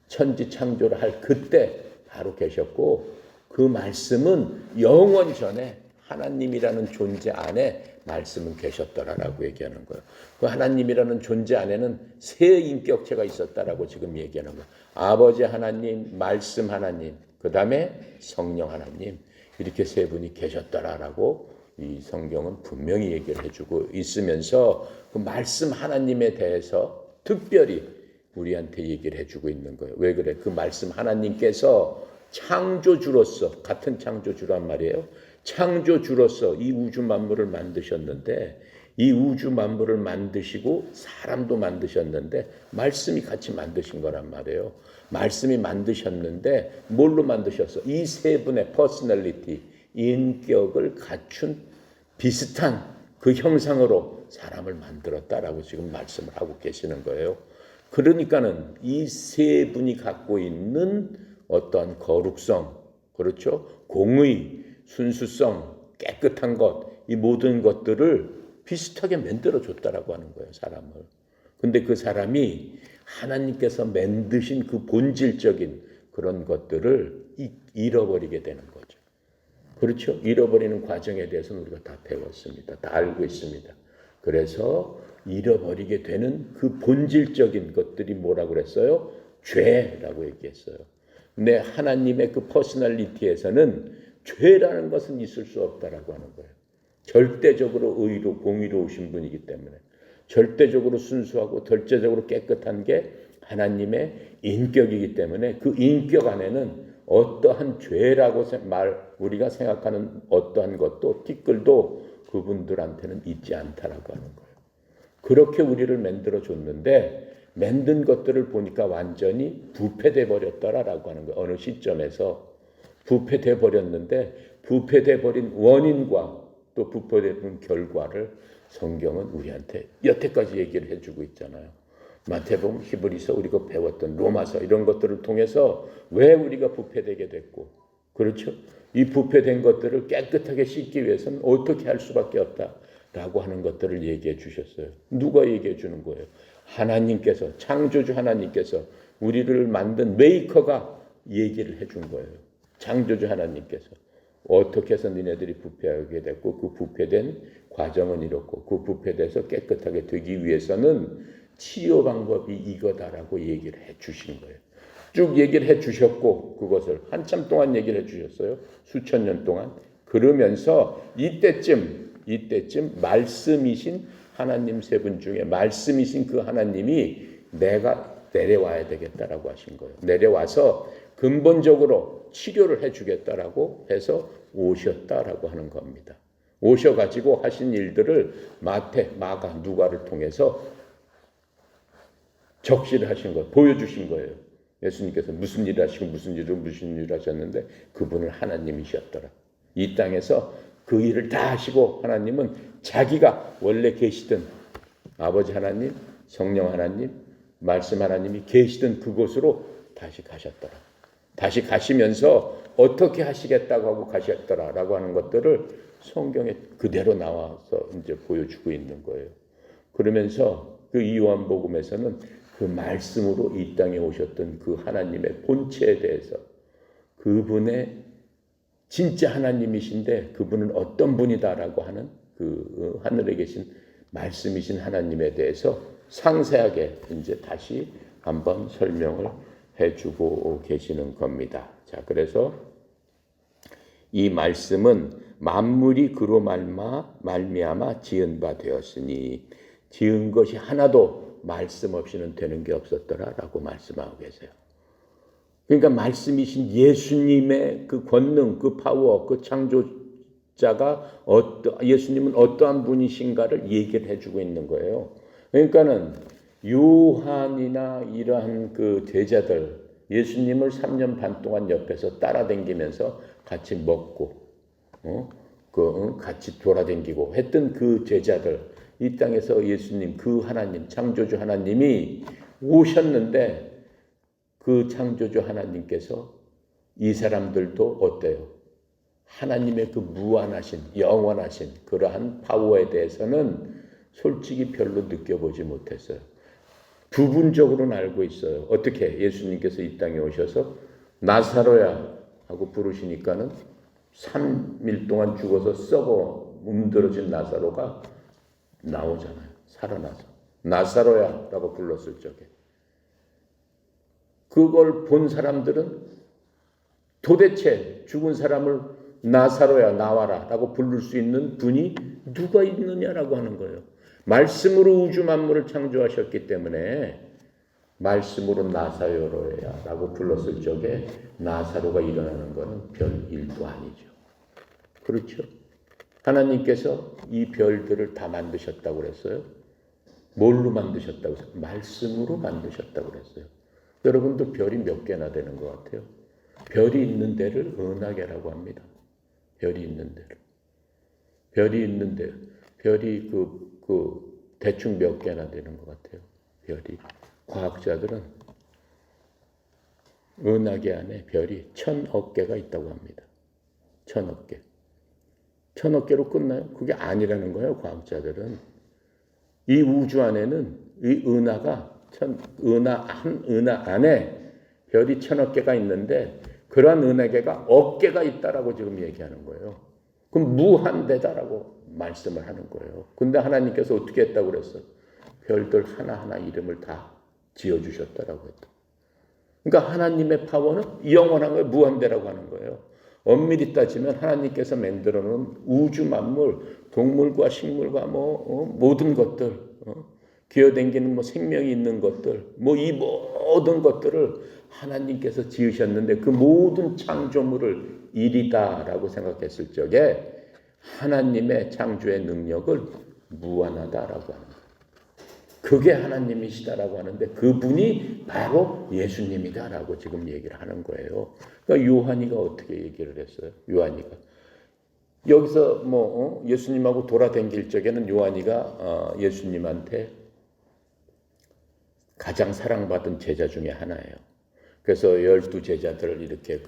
천지 창조를 할 그때 바로 계셨고 그 말씀은 영원 전에 하나님이라는 존재 안에 말씀은 계셨더라라고 얘기하는 거예요. 그 하나님이라는 존재 안에는 세 인격체가 있었다라고 지금 얘기하는 거예요. 아버지 하나님, 말씀 하나님, 그 다음에 성령 하나님, 이렇게 세 분이 계셨더라라고 이 성경은 분명히 얘기를 해주고 있으면서 그 말씀 하나님에 대해서 특별히 우리한테 얘기를 해주고 있는 거예요. 왜 그래? 그 말씀 하나님께서 창조주로서, 같은 창조주란 말이에요. 창조주로서 이 우주 만물을 만드셨는데, 이 우주 만물을 만드시고 사람도 만드셨는데 말씀이 같이 만드신 거란 말이에요. 말씀이 만드셨는데 뭘로 만드셨어? 이 세 분의 퍼스널리티, 인격을 갖춘 비슷한 그 형상으로 사람을 만들었다라고 지금 말씀을 하고 계시는 거예요. 그러니까는 이 세 분이 갖고 있는 어떠한 거룩성, 그렇죠? 공의, 순수성, 깨끗한 것, 이 모든 것들을 비슷하게 만들어줬다라고 하는 거예요, 사람을. 근데 그 사람이 하나님께서 만드신 그 본질적인 그런 것들을 잃어버리게 되는 거죠. 그렇죠? 잃어버리는 과정에 대해서는 우리가 다 배웠습니다. 다 알고 있습니다. 그래서 잃어버리게 되는 그 본질적인 것들이 뭐라고 그랬어요? 죄라고 얘기했어요. 근데 하나님의 그 퍼스널리티에서는 죄라는 것은 있을 수 없다라고 하는 거예요. 절대적으로 의로 공의로우신 분이기 때문에, 절대적으로 순수하고 절대적으로 깨끗한 게 하나님의 인격이기 때문에 그 인격 안에는 어떠한 죄라고 우리가 생각하는 어떠한 것도 티끌도 그분들한테는 있지 않다라고 하는 거예요. 그렇게 우리를 만들어 줬는데 만든 것들을 보니까 완전히 부패돼 버렸더라라고 하는 거예요. 어느 시점에서 부패돼 버렸는데 부패돼 버린 원인과 또 부패된 결과를 성경은 우리한테 여태까지 얘기를 해주고 있잖아요. 마태복음, 히브리서, 우리가 배웠던 로마서 이런 것들을 통해서 왜 우리가 부패되게 됐고, 그렇죠? 이 부패된 것들을 깨끗하게 씻기 위해서는 어떻게 할 수밖에 없다라고 하는 것들을 얘기해 주셨어요. 누가 얘기해 주는 거예요? 하나님께서, 창조주 하나님께서, 우리를 만든 메이커가 얘기를 해준 거예요. 창조주 하나님께서. 어떻게 해서 니네들이 부패하게 됐고 그 부패된 과정은 이렇고 그 부패돼서 깨끗하게 되기 위해서는 치유 방법이 이거다라고 얘기를 해 주신 거예요. 쭉 얘기를 해 주셨고 그것을 한참 동안 얘기를 해 주셨어요. 수천 년 동안. 그러면서 이때쯤 말씀이신 하나님 세 분 중에 말씀이신 그 하나님이 내가 내려와야 되겠다라고 하신 거예요. 내려와서 근본적으로 치료를 해주겠다라고 해서 오셨다라고 하는 겁니다. 오셔가지고 하신 일들을 마태, 마가, 누가를 통해서 적시를 하신 거, 보여주신 거예요. 예수님께서 무슨 일을 하시고 무슨 일을 하셨는데 그분은 하나님이셨더라. 이 땅에서 그 일을 다 하시고 하나님은 자기가 원래 계시던 아버지 하나님, 성령 하나님, 말씀 하나님이 계시던 그곳으로 다시 가셨더라. 다시 가시면서 어떻게 하시겠다고 하고 가셨더라라고 하는 것들을 성경에 그대로 나와서 이제 보여주고 있는 거예요. 그러면서 그 요한복음에서는 그 말씀으로 이 땅에 오셨던 그 하나님의 본체에 대해서 그분의 진짜 하나님이신데 그분은 어떤 분이다라고 하는 그 하늘에 계신 말씀이신 하나님에 대해서 상세하게 이제 다시 한번 설명을 해주고 계시는 겁니다. 자, 그래서 이 말씀은 만물이 그로 말미암아 지은 바 되었으니 지은 것이 하나도 말씀 없이는 되는 게 없었더라라고 말씀하고 계세요. 그러니까 말씀이신 예수님의 그 권능, 그 파워, 그 창조자가 예수님은 어떠한 분이신가를 얘기를 해주고 있는 거예요. 그러니까는 요한이나 이러한 그 제자들, 예수님을 3년 반 동안 옆에서 따라다니면서 같이 먹고, 같이 돌아다니고 했던 그 제자들, 이 땅에서 예수님, 그 하나님, 창조주 하나님이 오셨는데 그 창조주 하나님께서 이 사람들도 어때요? 하나님의 그 무한하신, 영원하신 그러한 파워에 대해서는 솔직히 별로 느껴보지 못했어요. 부분적으로는 알고 있어요. 어떻게 예수님께서 이 땅에 오셔서 나사로야 하고 부르시니까는 3일 동안 죽어서 썩어 움들어진 나사로가 나오잖아요. 살아나서. 나사로야 라고 불렀을 적에. 그걸 본 사람들은 도대체 죽은 사람을 나사로야 나와라 라고 부를 수 있는 분이 누가 있느냐라고 하는 거예요. 말씀으로 우주 만물을 창조하셨기 때문에 말씀으로 나사로야 라고 불렀을 적에 나사로가 일어나는 것은 별 일도 아니죠. 그렇죠? 하나님께서 이 별들을 다 만드셨다고 그랬어요. 뭘로 만드셨다고 했어요? 말씀으로 만드셨다고 그랬어요. 여러분도 별이 몇 개나 되는 것 같아요? 별이 있는 데를 은하계라고 합니다. 별이 있는 데를. 별이 있는 데, 별이 대충 몇 개나 되는 것 같아요. 별이. 과학자들은 은하계 안에 별이 1000억 개가 있다고 합니다. 1000억 개. 1000억 개로 끝나요? 그게 아니라는 거예요, 과학자들은. 이 우주 안에는 이 은하가 한 은하 안에 별이 1000억 개가 있는데 그러한 은하계가 억개가 있다라고 지금 얘기하는 거예요. 그럼 무한대다라고 말씀을 하는 거예요. 근데 하나님께서 어떻게 했다고 그랬어요? 별들 하나하나 이름을 다 지어주셨다라고 했다. 그러니까 하나님의 파워는 영원한 거예요. 무한대라고 하는 거예요. 엄밀히 따지면 하나님께서 만들어 놓은 우주 만물, 동물과 식물과 모든 것들, 기어다니는 생명이 있는 것들, 이 모든 것들을 하나님께서 지으셨는데 그 모든 창조물을 일이다라고 생각했을 적에 하나님의 창조의 능력을 무한하다라고 하는 거예요. 그게 하나님이시다라고 하는데 그분이 바로 예수님이다라고 지금 얘기를 하는 거예요. 그러니까 요한이가 어떻게 얘기를 했어요? 요한이가 여기서 예수님하고 돌아다닐 적에는 요한이가 예수님한테 가장 사랑받은 제자 중에 하나예요. 그래서 12제자들을 이렇게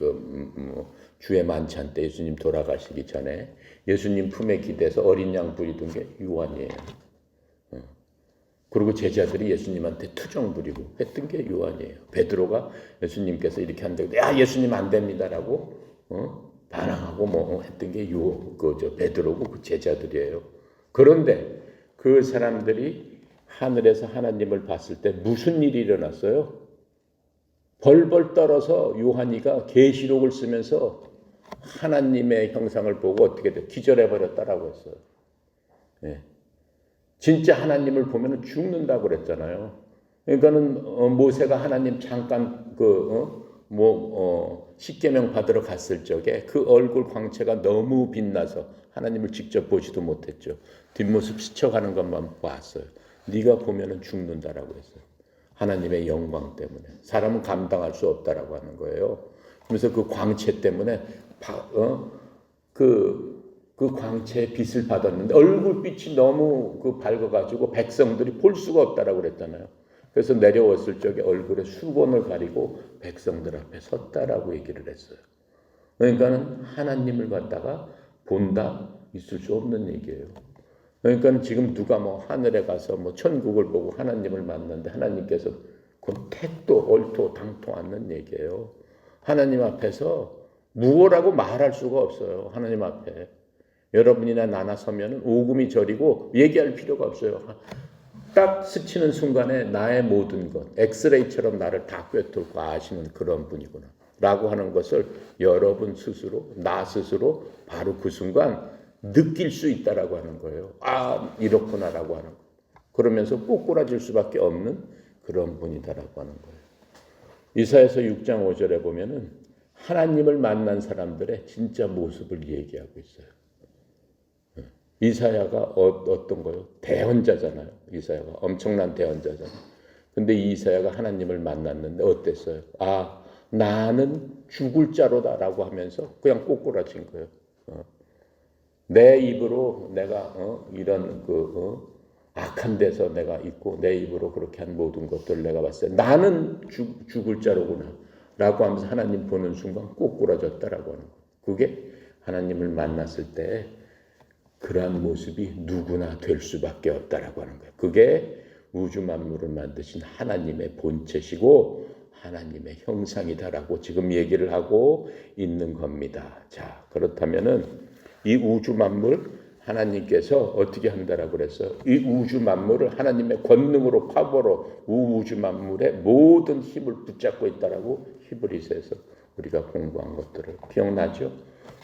주의 만찬 때 예수님 돌아가시기 전에 예수님 품에 기대서 어린 양 부리던 게 요한이에요. 그리고 제자들이 예수님한테 투정 부리고 했던 게 요한이에요. 베드로가 예수님께서 이렇게 한다고 야 예수님 안 됩니다라고 반항하고 했던 게 베드로고 그 제자들이에요. 그런데 그 사람들이 하늘에서 하나님을 봤을 때 무슨 일이 일어났어요? 벌벌 떨어서 요한이가 계시록을 쓰면서 하나님의 형상을 보고 어떻게 돼? 기절해버렸다라고 했어요. 네. 진짜 하나님을 보면 죽는다고 그랬잖아요. 그러니까는 모세가 하나님 잠깐 십계명 받으러 갔을 적에 그 얼굴 광채가 너무 빛나서 하나님을 직접 보지도 못했죠. 뒷모습 스쳐가는 것만 봤어요. 네가 보면은 죽는다라고 했어요. 하나님의 영광 때문에 사람은 감당할 수 없다라고 하는 거예요. 그래서 그 광채 때문에 그 광채의 빛을 받았는데 얼굴빛이 너무 밝아가지고 백성들이 볼 수가 없다라고 그랬잖아요. 그래서 내려왔을 적에 얼굴에 수건을 가리고 백성들 앞에 섰다라고 얘기를 했어요. 그러니까는 하나님을 갖다가 본다 있을 수 없는 얘기예요. 그러니까 지금 누가 하늘에 가서 천국을 보고 하나님을 만났는데 하나님께서 그건 택도 얼토 당토 않는 얘기예요. 하나님 앞에서 무엇라고 말할 수가 없어요. 하나님 앞에. 여러분이나 나나 서면은 오금이 저리고 얘기할 필요가 없어요. 딱 스치는 순간에 나의 모든 것, 엑스레이처럼 나를 다 꿰뚫고 아시는 그런 분이구나. 라고 하는 것을 여러분 스스로, 나 스스로 바로 그 순간 느낄 수 있다라고 하는 거예요. 아, 이렇구나라고 하는 거. 그러면서 꼬꾸라질 수밖에 없는 그런 분이다라고 하는 거예요. 이사야서 6장 5절에 보면은 하나님을 만난 사람들의 진짜 모습을 얘기하고 있어요. 이사야가 어떤 거요? 대언자잖아요. 이사야가 엄청난 대언자잖아요. 근데 이사야가 하나님을 만났는데 어땠어요? 아, 나는 죽을 자로다라고 하면서 그냥 꼬꾸라진 거예요. 내 입으로 내가 이런 악한 데서 내가 있고 내 입으로 그렇게 한 모든 것들을 내가 봤어요. 나는 죽을 자로구나 라고 하면서 하나님 보는 순간 꼬꾸라졌다라고 하는 거예요. 그게 하나님을 만났을 때 그러한 모습이 누구나 될 수밖에 없다라고 하는 거예요. 그게 우주 만물을 만드신 하나님의 본체시고 하나님의 형상이다라고 지금 얘기를 하고 있는 겁니다. 자, 그렇다면은 이 우주 만물 하나님께서 어떻게 한다라고 그랬어요? 이 우주 만물을 하나님의 권능으로 파워로 우주 만물의 모든 힘을 붙잡고 있다라고 히브리서에서 우리가 공부한 것들을 기억나죠?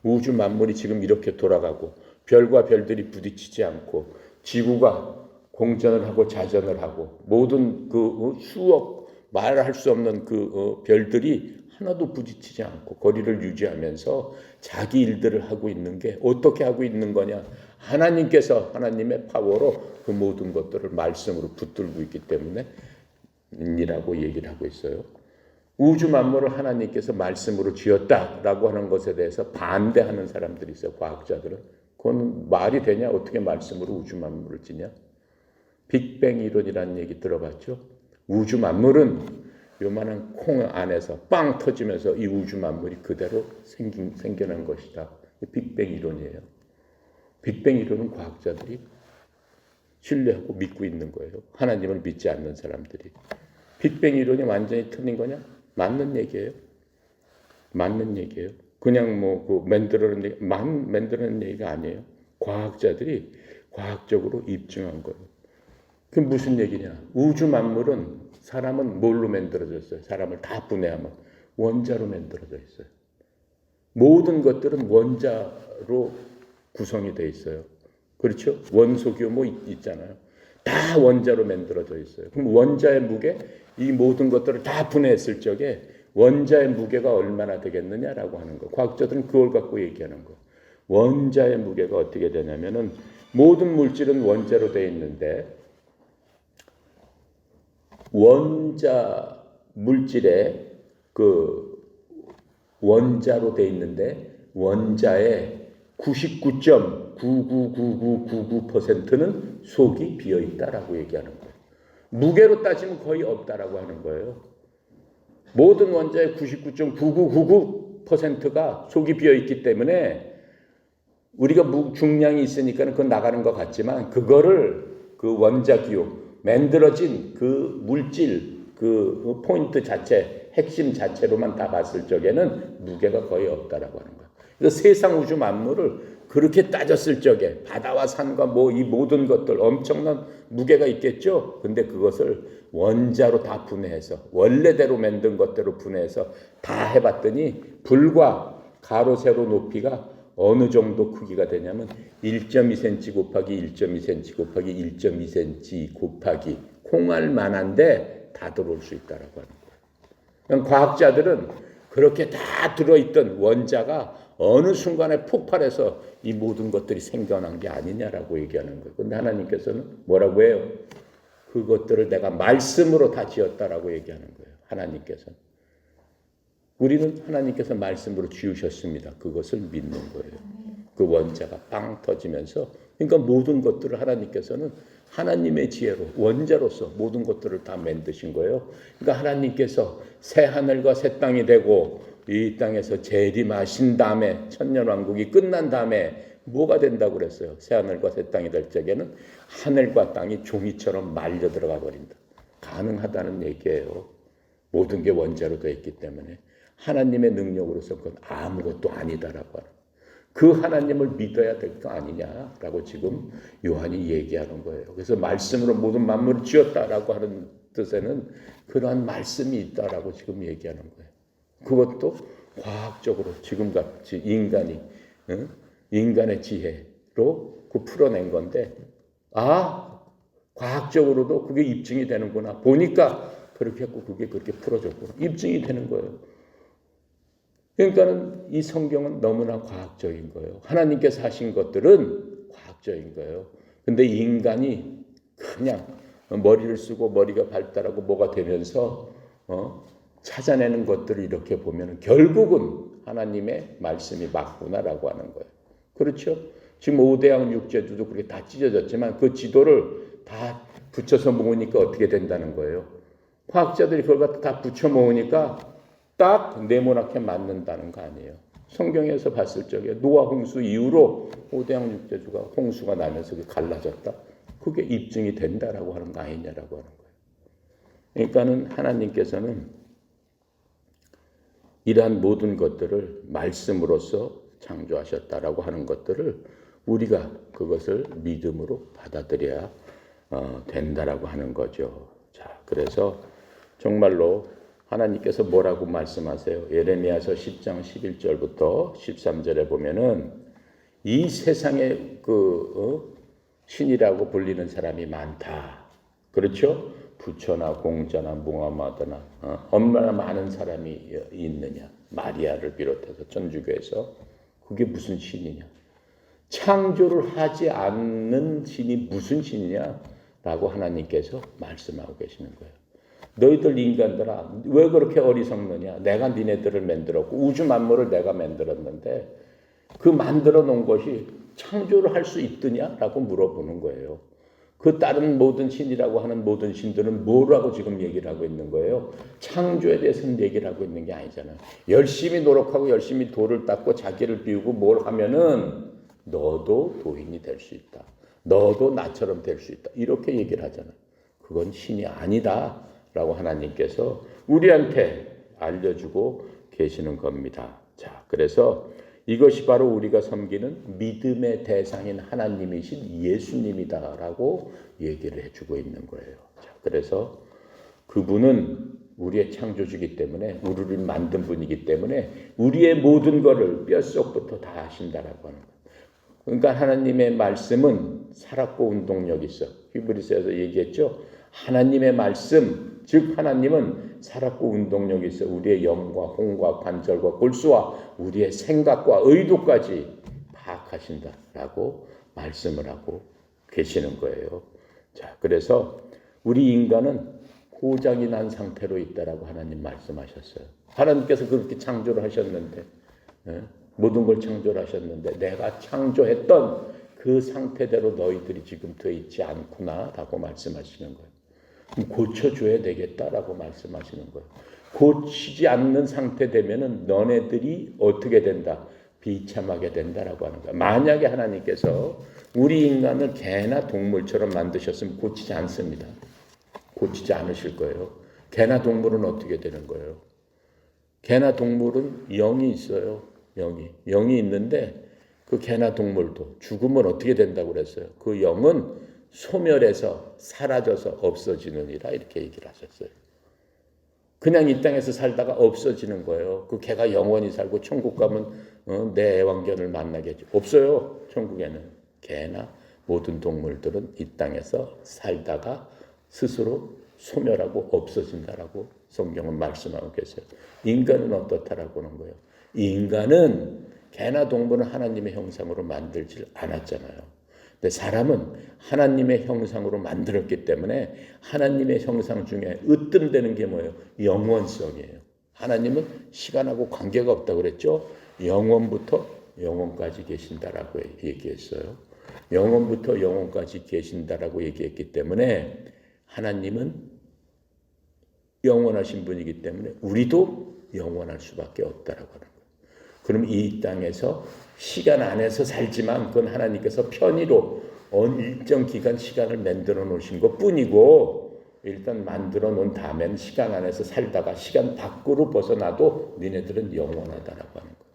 우주 만물이 지금 이렇게 돌아가고 별과 별들이 부딪히지 않고 지구가 공전을 하고 자전을 하고 모든 그 수억 말할 수 없는 그 별들이 하나도 부딪히지 않고 거리를 유지하면서 자기 일들을 하고 있는 게 어떻게 하고 있는 거냐? 하나님께서 하나님의 파워로 그 모든 것들을 말씀으로 붙들고 있기 때문에 이라고 얘기를 하고 있어요. 우주 만물을 하나님께서 말씀으로 지었다라고 하는 것에 대해서 반대하는 사람들이 있어요. 과학자들은. 그건 말이 되냐? 어떻게 말씀으로 우주 만물을 지냐? 빅뱅 이론이라는 얘기 들어봤죠? 우주 만물은 요만한 콩 안에서 빵 터지면서 이 우주 만물이 그대로 생겨난 것이다. 빅뱅 이론이에요. 빅뱅 이론은 과학자들이 신뢰하고 믿고 있는 거예요. 하나님을 믿지 않는 사람들이. 빅뱅 이론이 완전히 틀린 거냐? 맞는 얘기예요. 맞는 얘기예요. 그냥 만들어낸 얘기가 아니에요. 과학자들이 과학적으로 입증한 거예요. 그게 무슨 얘기냐? 우주 만물은 사람은 뭘로 만들어졌어요? 사람을 다 분해하면 원자로 만들어져 있어요. 모든 것들은 원자로 구성이 돼 있어요. 그렇죠? 원소 규모 있잖아요. 다 원자로 만들어져 있어요. 그럼 원자의 무게, 이 모든 것들을 다 분해했을 적에 원자의 무게가 얼마나 되겠느냐라고 하는 거. 과학자들은 그걸 갖고 얘기하는 거. 원자의 무게가 어떻게 되냐면은 모든 물질은 원자로 되어 있는데 원자 물질의 그 원자로 되어 있는데 원자의 99.999999%는 속이 비어 있다라고 얘기하는 거예요. 무게로 따지면 거의 없다라고 하는 거예요. 모든 원자의 99.9999%가 속이 비어 있기 때문에 우리가 중량이 있으니까 그건 나가는 것 같지만 그거를 그 원자 기호 만들어진 그 물질 그 포인트 자체 핵심 자체로만 다 봤을 적에는 무게가 거의 없다라고 하는 거예요. 그래서 세상 우주 만물을 그렇게 따졌을 적에 바다와 산과 이 모든 것들 엄청난 무게가 있겠죠. 근데 그것을 원자로 다 분해해서 원래대로 만든 것대로 분해해서 다 해봤더니 불과 가로 세로 높이가 어느 정도 크기가 되냐면 1.2cm 곱하기 1.2cm 곱하기 1.2cm 곱하기 콩알 만한데 다 들어올 수 있다라고 하는 거예요. 과학자들은 그렇게 다 들어있던 원자가 어느 순간에 폭발해서 이 모든 것들이 생겨난 게 아니냐라고 얘기하는 거예요. 근데 하나님께서는 뭐라고 해요? 그것들을 내가 말씀으로 다 지었다라고 얘기하는 거예요. 하나님께서는. 우리는 하나님께서 말씀으로 지으셨습니다. 그것을 믿는 거예요. 그 원자가 빵 터지면서 그러니까 모든 것들을 하나님께서는 하나님의 지혜로 원자로서 모든 것들을 다 만드신 거예요. 그러니까 하나님께서 새 하늘과 새 땅이 되고 이 땅에서 재림하신 다음에 천년왕국이 끝난 다음에 뭐가 된다고 그랬어요? 새 하늘과 새 땅이 될 적에는 하늘과 땅이 종이처럼 말려 들어가 버린다. 가능하다는 얘기예요. 모든 게 원자로 되어 있기 때문에 하나님의 능력으로서 그건 아무것도 아니다라고 하는 그 하나님을 믿어야 될 거 아니냐라고 지금 요한이 얘기하는 거예요. 그래서 말씀으로 모든 만물을 지었다라고 하는 뜻에는 그러한 말씀이 있다라고 지금 얘기하는 거예요. 그것도 과학적으로 지금같이 인간의 지혜로 풀어낸 건데 과학적으로도 그게 입증이 되는구나. 보니까 그렇게 했고 그게 그렇게 풀어졌구나. 입증이 되는 거예요. 그러니까는 이 성경은 너무나 과학적인 거예요. 하나님께서 하신 것들은 과학적인 거예요. 근데 인간이 그냥 머리를 쓰고 머리가 발달하고 뭐가 되면서 찾아내는 것들을 이렇게 보면 결국은 하나님의 말씀이 맞구나라고 하는 거예요. 그렇죠? 지금 오대양 육제주도 그렇게 다 찢어졌지만 그 지도를 다 붙여서 모으니까 어떻게 된다는 거예요. 과학자들이 그걸 갖다 다 붙여 모으니까 딱 네모나게 맞는다는 거 아니에요. 성경에서 봤을 적에 노아 홍수 이후로 오대양 육제주가 홍수가 나면서 갈라졌다. 그게 입증이 된다라고 하는 거 아니냐라고 하는 거예요. 그러니까는 하나님께서는 이러한 모든 것들을 말씀으로써 창조하셨다라고 하는 것들을 우리가 그것을 믿음으로 받아들여야 된다라고 하는 거죠. 자, 그래서 정말로 하나님께서 뭐라고 말씀하세요? 예레미야서 10장 11절부터 13절에 보면은 이 세상에 신이라고 불리는 사람이 많다. 그렇죠? 부처나 공자나 무하마드나 얼마나 많은 사람이 있느냐. 마리아를 비롯해서 천주교에서 그게 무슨 신이냐. 창조를 하지 않는 신이 무슨 신이냐라고 하나님께서 말씀하고 계시는 거예요. 너희들 인간들아 왜 그렇게 어리석느냐. 내가 니네들을 만들었고 우주 만물을 내가 만들었는데 그 만들어 놓은 것이 창조를 할 수 있느냐라고 물어보는 거예요. 그 다른 모든 신이라고 하는 모든 신들은 뭐라고 지금 얘기를 하고 있는 거예요? 창조에 대해서는 얘기를 하고 있는 게 아니잖아요. 열심히 노력하고 열심히 돌을 닦고 자기를 비우고 뭘 하면은 너도 도인이 될 수 있다. 너도 나처럼 될 수 있다. 이렇게 얘기를 하잖아요. 그건 신이 아니다 라고 하나님께서 우리한테 알려주고 계시는 겁니다. 자, 그래서 이것이 바로 우리가 섬기는 믿음의 대상인 하나님이신 예수님이다라고 얘기를 해주고 있는 거예요. 자, 그래서 그분은 우리의 창조주이기 때문에 우리를 만든 분이기 때문에 우리의 모든 것을 뼛속부터 다 하신다라고 하는 거예요. 그러니까 하나님의 말씀은 살았고 운동력이 있어. 히브리서에서 얘기했죠. 하나님의 말씀, 즉 하나님은 살았고 운동력이 있어. 우리의 영과 혼과 관절과 골수와 우리의 생각과 의도까지 파악하신다라고 말씀을 하고 계시는 거예요. 자, 그래서 우리 인간은 고장이 난 상태로 있다라고 하나님 말씀하셨어요. 하나님께서 그렇게 창조를 하셨는데, 모든 걸 창조를 하셨는데 내가 창조했던 그 상태대로 너희들이 지금 더 있지 않구나라고 말씀하시는 거예요. 고쳐줘야 되겠다라고 말씀하시는 거예요. 고치지 않는 상태 되면은 너네들이 어떻게 된다? 비참하게 된다라고 하는 거예요. 만약에 하나님께서 우리 인간을 개나 동물처럼 만드셨으면 고치지 않습니다. 고치지 않으실 거예요. 개나 동물은 어떻게 되는 거예요? 개나 동물은 영이 있어요. 영이 있는데 그 개나 동물도 죽으면 어떻게 된다고 그랬어요? 그 영은 소멸해서 사라져서 없어지느니라 이렇게 얘기를 하셨어요. 그냥 이 땅에서 살다가 없어지는 거예요. 그 개가 영원히 살고 천국 가면 내 애완견을 만나겠죠. 없어요. 천국에는. 개나 모든 동물들은 이 땅에서 살다가 스스로 소멸하고 없어진다라고 성경은 말씀하고 계세요. 인간은 어떻다라고 하는 거예요. 인간은 개나 동물은 하나님의 형상으로 만들질 않았잖아요. 근데 사람은 하나님의 형상으로 만들었기 때문에 하나님의 형상 중에 으뜸되는 게 뭐예요? 영원성이에요. 하나님은 시간하고 관계가 없다고 그랬죠? 영원부터 영원까지 계신다라고 얘기했어요. 영원부터 영원까지 계신다라고 얘기했기 때문에 하나님은 영원하신 분이기 때문에 우리도 영원할 수밖에 없다라고 하는 거예요. 그럼 이 땅에서 시간 안에서 살지만 그건 하나님께서 편의로 일정 기간 시간을 만들어 놓으신 것 뿐이고 일단 만들어 놓은 다음에는 시간 안에서 살다가 시간 밖으로 벗어나도 니네들은 영원하다라고 하는 거예요.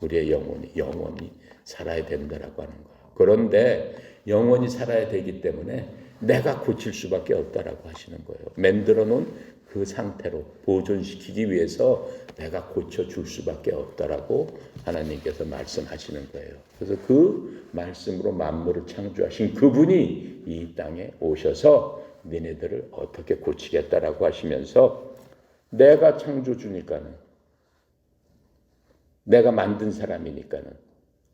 우리의 영원히 살아야 된다라고 하는 거예요. 그런데 영원히 살아야 되기 때문에 내가 고칠 수밖에 없다라고 하시는 거예요. 만들어 놓은 그 상태로 보존시키기 위해서 내가 고쳐줄 수밖에 없다라고 하나님께서 말씀하시는 거예요. 그래서 그 말씀으로 만물을 창조하신 그분이 이 땅에 오셔서 니네들을 어떻게 고치겠다라고 하시면서 내가 창조주니까는 내가 만든 사람이니까는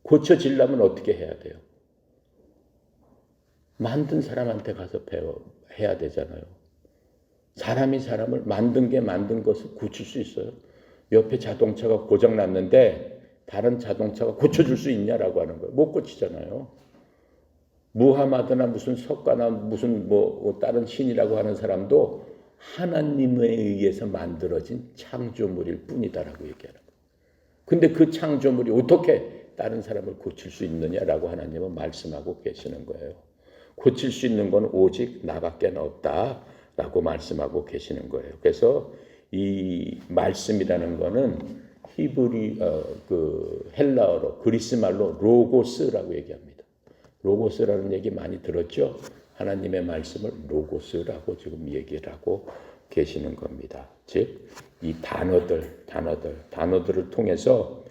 고쳐지려면 어떻게 해야 돼요? 만든 사람한테 가서 해야 되잖아요. 사람이 사람을 만든 것을 고칠 수 있어요. 옆에 자동차가 고장 났는데 다른 자동차가 고쳐줄 수 있냐라고 하는 거예요. 못 고치잖아요. 무하마드나 무슨 석가나 무슨 다른 신이라고 하는 사람도 하나님에 의해서 만들어진 창조물일 뿐이다라고 얘기하는 거예요. 근데 그 창조물이 어떻게 다른 사람을 고칠 수 있느냐라고 하나님은 말씀하고 계시는 거예요. 고칠 수 있는 건 오직 나밖에 없다라고 말씀하고 계시는 거예요. 그래서 이 말씀이라는 거는 히브리 헬라어로 그리스 말로 로고스라고 얘기합니다. 로고스라는 얘기 많이 들었죠? 하나님의 말씀을 로고스라고 지금 얘기를 하고 계시는 겁니다. 즉, 이 단어들을 통해서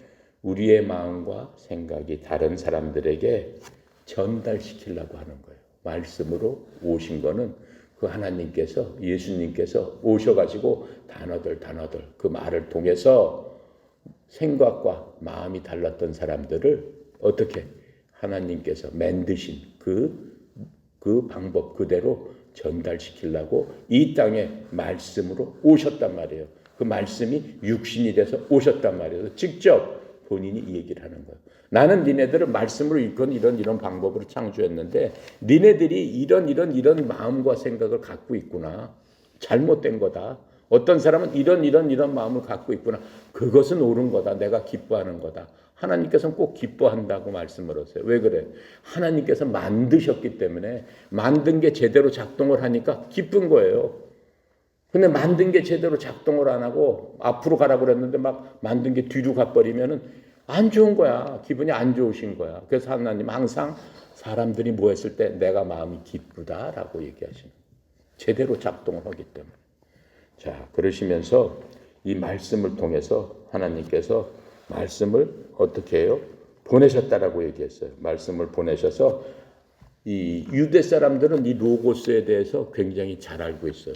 우리의 마음과 생각이 다른 사람들에게 전달시키려고 하는 거예요. 말씀으로 오신 거는 그 하나님께서, 예수님께서 오셔가지고 단어들 그 말을 통해서 생각과 마음이 달랐던 사람들을 어떻게 하나님께서 만드신 그 방법 그대로 전달시키려고 이 땅에 말씀으로 오셨단 말이에요. 그 말씀이 육신이 돼서 오셨단 말이에요. 직접 본인이 이 얘기를 하는 거예요. 나는 니네들을 말씀으로 이런 방법으로 창조했는데 니네들이 이런 마음과 생각을 갖고 있구나. 잘못된 거다. 어떤 사람은 이런 마음을 갖고 있구나. 그것은 옳은 거다. 내가 기뻐하는 거다. 하나님께서는 꼭 기뻐한다고 말씀을 하세요. 왜 그래? 하나님께서 만드셨기 때문에 만든 게 제대로 작동을 하니까 기쁜 거예요. 근데 만든 게 제대로 작동을 안 하고 앞으로 가라고 그랬는데 막 만든 게 뒤로 가버리면은 안 좋은 거야. 기분이 안 좋으신 거야. 그래서 하나님 항상 사람들이 뭐 했을 때 내가 마음이 기쁘다라고 얘기하시는 거예요. 제대로 작동을 하기 때문에. 자, 그러시면서 이 말씀을 통해서 하나님께서 말씀을 어떻게 해요? 보내셨다라고 얘기했어요. 말씀을 보내셔서 이 유대 사람들은 이 로고스에 대해서 굉장히 잘 알고 있어요.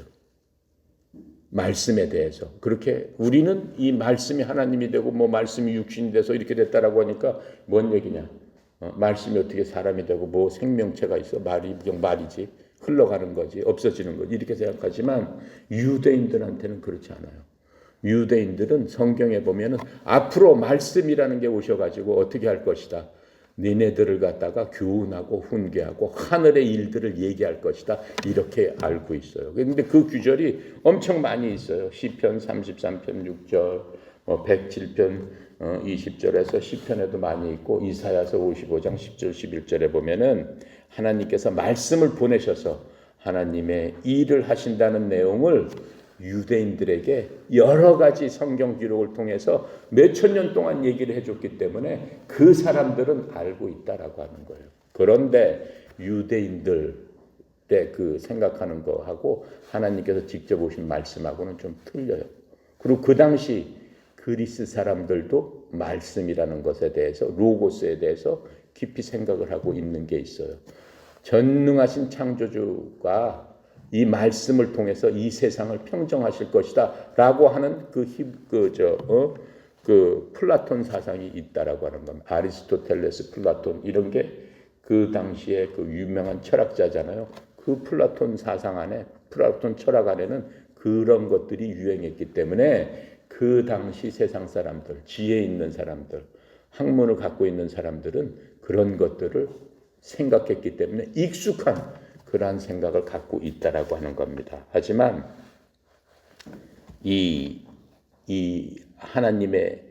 말씀에 대해서. 그렇게 우리는 이 말씀이 하나님이 되고 뭐 말씀이 육신이 돼서 이렇게 됐다라고 하니까 뭔 얘기냐? 말씀이 어떻게 사람이 되고 뭐 생명체가 있어? 말이지. 흘러가는 거지. 없어지는 거지. 이렇게 생각하지만 유대인들한테는 그렇지 않아요. 유대인들은 성경에 보면은 앞으로 말씀이라는 게 오셔가지고 어떻게 할 것이다. 니네들을 갖다가 교훈하고 훈계하고 하늘의 일들을 얘기할 것이다. 이렇게 알고 있어요. 그런데 그 규절이 엄청 많이 있어요. 시편 33편 6절, 107편 20절에서 시편에도 많이 있고 이사야서 55장 10절 11절에 보면은 하나님께서 말씀을 보내셔서 하나님의 일을 하신다는 내용을 유대인들에게 여러 가지 성경 기록을 통해서 몇천 년 동안 얘기를 해줬기 때문에 그 사람들은 알고 있다라고 하는 거예요. 그런데 유대인들의 그 생각하는 거하고 하나님께서 직접 오신 말씀하고는 좀 틀려요. 그리고 그 당시 그리스 사람들도 말씀이라는 것에 대해서 로고스에 대해서 깊이 생각을 하고 있는 게 있어요. 전능하신 창조주가 이 말씀을 통해서 이 세상을 평정하실 것이다 라고 하는 그 플라톤 사상이 있다라고 하는 겁니다. 아리스토텔레스, 플라톤 이런 게 그 당시에 그 유명한 철학자잖아요. 그 플라톤 사상 안에, 플라톤 철학 안에는 그런 것들이 유행했기 때문에 그 당시 세상 사람들, 지혜 있는 사람들, 학문을 갖고 있는 사람들은 그런 것들을 생각했기 때문에 익숙한 그러한 생각을 갖고 있다라고 하는 겁니다. 하지만 이 하나님의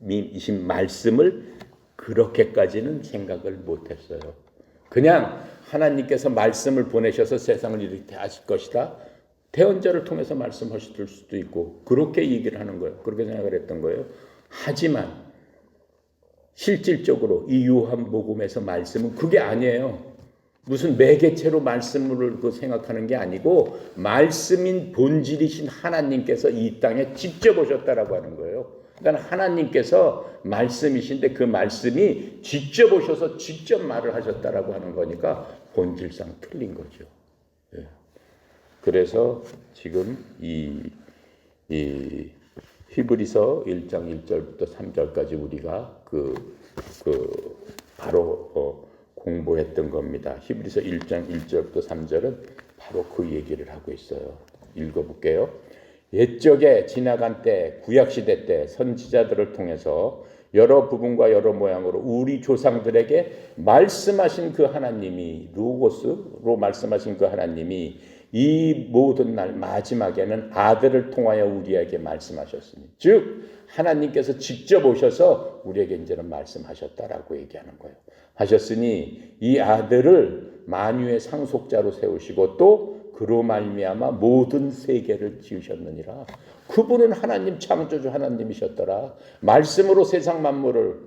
이신 말씀을 그렇게까지는 생각을 못했어요. 그냥 하나님께서 말씀을 보내셔서 세상을 이렇게 하실 것이다. 대언자를 통해서 말씀하실 수도 있고 그렇게 얘기를 하는 거예요. 그렇게 생각을 했던 거예요. 하지만 실질적으로 이 요한복음에서 말씀은 그게 아니에요. 무슨 매개체로 말씀을 생각하는 게 아니고 말씀인 본질이신 하나님께서 이 땅에 직접 오셨다라고 하는 거예요. 그러니까 하나님께서 말씀이신데 그 말씀이 직접 오셔서 직접 말을 하셨다라고 하는 거니까 본질상 틀린 거죠. 예. 그래서 지금 이 히브리서 1장 1절부터 3절까지 우리가 바로 공부했던 겁니다. 히브리서 1장 1절부터 3절은 바로 그 얘기를 하고 있어요. 읽어볼게요. 옛적에 지나간 때 구약시대 때 선지자들을 통해서 여러 부분과 여러 모양으로 우리 조상들에게 말씀하신 그 하나님이 로고스로 말씀하신 그 하나님이 이 모든 날 마지막에는 아들을 통하여 우리에게 말씀하셨으니 즉 하나님께서 직접 오셔서 우리에게 이제는 말씀하셨다라고 얘기하는 거예요. 하셨으니 이 아들을 만유의 상속자로 세우시고 또 그로 말미암아 모든 세계를 지으셨느니라. 그분은 하나님 창조주 하나님이셨더라. 말씀으로 세상 만물을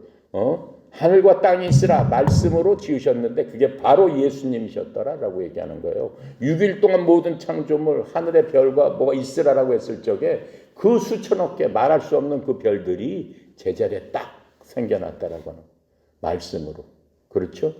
하늘과 땅이 있으라 말씀으로 지으셨는데 그게 바로 예수님이셨더라라고 얘기하는 거예요. 6일 동안 모든 창조물 하늘의 별과 뭐가 있으라라고 했을 적에 그 수천억 개 말할 수 없는 그 별들이 제자리에 딱 생겨났다라고 하는 말씀으로. 그렇죠?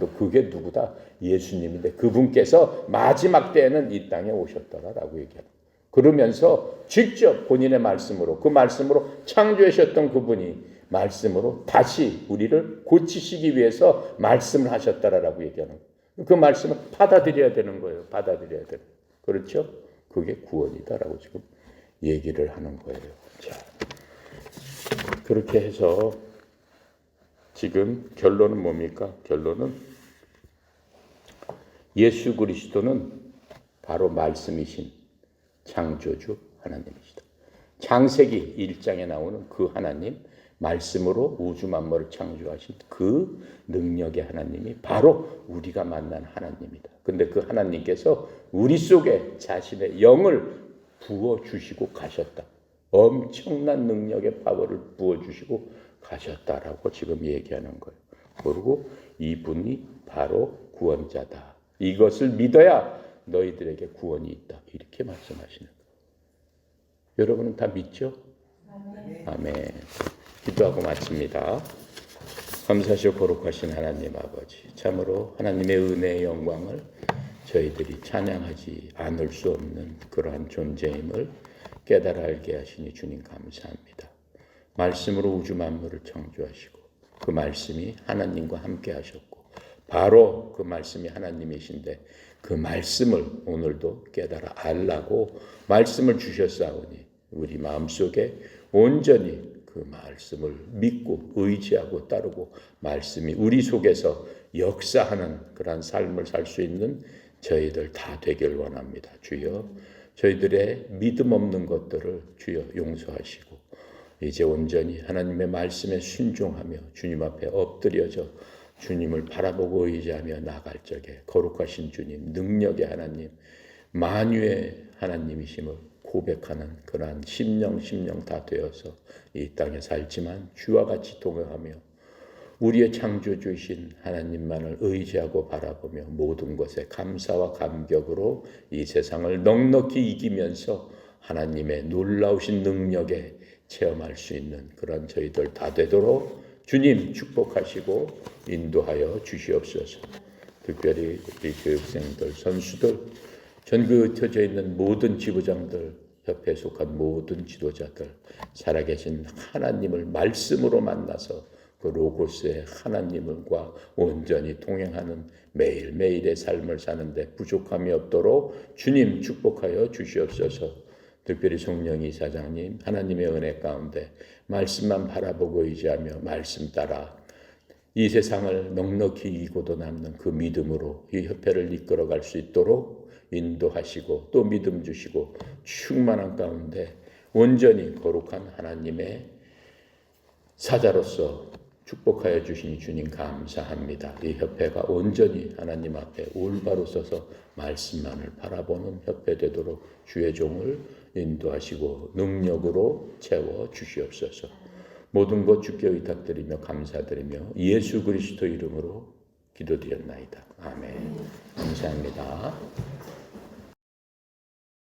또 그게 누구다? 예수님인데 그분께서 마지막 때에는 이 땅에 오셨더라라고 얘기합니다. 그러면서 직접 본인의 말씀으로 그 말씀으로 창조하셨던 그분이 말씀으로 다시 우리를 고치시기 위해서 말씀을 하셨다라고 얘기하는 거예요. 그 말씀을 받아들여야 되는 거예요. 받아들여야 되는. 그렇죠? 그게 구원이다라고 지금 얘기를 하는 거예요. 자, 그렇게 해서 지금 결론은 뭡니까? 결론은 예수 그리스도는 바로 말씀이신 창조주 하나님이시다. 창세기 1장에 나오는 그 하나님, 말씀으로 우주 만물을 창조하신 그 능력의 하나님이 바로 우리가 만난 하나님이다. 근데 그 하나님께서 우리 속에 자신의 영을 부어주시고 가셨다. 엄청난 능력의 파워를 부어주시고 가셨다라고 지금 얘기하는 거예요. 그리고 이분이 바로 구원자다. 이것을 믿어야 너희들에게 구원이 있다. 이렇게 말씀하시는 거예요. 여러분은 다 믿죠? 아멘. 기도하고 마칩니다. 감사하시고 거룩하신 하나님 아버지, 참으로 하나님의 은혜의 영광을 저희들이 찬양하지 않을 수 없는 그러한 존재임을 깨달아 알게 하시니 주님 감사합니다. 말씀으로 우주 만물을 창조하시고 그 말씀이 하나님과 함께 하셨고 바로 그 말씀이 하나님이신데 그 말씀을 오늘도 깨달아 알라고 말씀을 주셨사오니 우리 마음속에 온전히 그 말씀을 믿고 의지하고 따르고 말씀이 우리 속에서 역사하는 그러한 삶을 살 수 있는 저희들 다 되길 원합니다. 주여, 저희들의 믿음 없는 것들을 주여 용서하시고 이제 온전히 하나님의 말씀에 순종하며 주님 앞에 엎드려져 주님을 바라보고 의지하며 나갈 적에 거룩하신 주님, 능력의 하나님, 만유의 하나님이심을 고백하는 그러한 심령 다 되어서 이 땅에 살지만 주와 같이 동행하며 우리의 창조주이신 하나님만을 의지하고 바라보며 모든 것에 감사와 감격으로 이 세상을 넉넉히 이기면서 하나님의 놀라우신 능력에 체험할 수 있는 그런 저희들 다 되도록 주님 축복하시고 인도하여 주시옵소서. 특별히 우리 교육생들, 선수들, 전국에 흩어져 있는 모든 지부장들, 협회에 속한 모든 지도자들, 살아계신 하나님을 말씀으로 만나서 그 로고스의 하나님과 온전히 동행하는 매일매일의 삶을 사는데 부족함이 없도록 주님 축복하여 주시옵소서. 특별히 송영희 사장님, 하나님의 은혜 가운데 말씀만 바라보고 의지하며 말씀 따라 이 세상을 넉넉히 이기고도 남는 그 믿음으로 이 협회를 이끌어갈 수 있도록 인도하시고 또 믿음 주시고 충만한 가운데 온전히 거룩한 하나님의 사자로서 축복하여 주시니 주님 감사합니다. 이 협회가 온전히 하나님 앞에 올바로 서서 말씀만을 바라보는 협회 되도록 주의 종을 인도하시고 능력으로 채워 주시옵소서. 모든 것 주께 의탁드리며 감사드리며 예수 그리스도 이름으로 기도드렸나이다. 아멘. 감사합니다.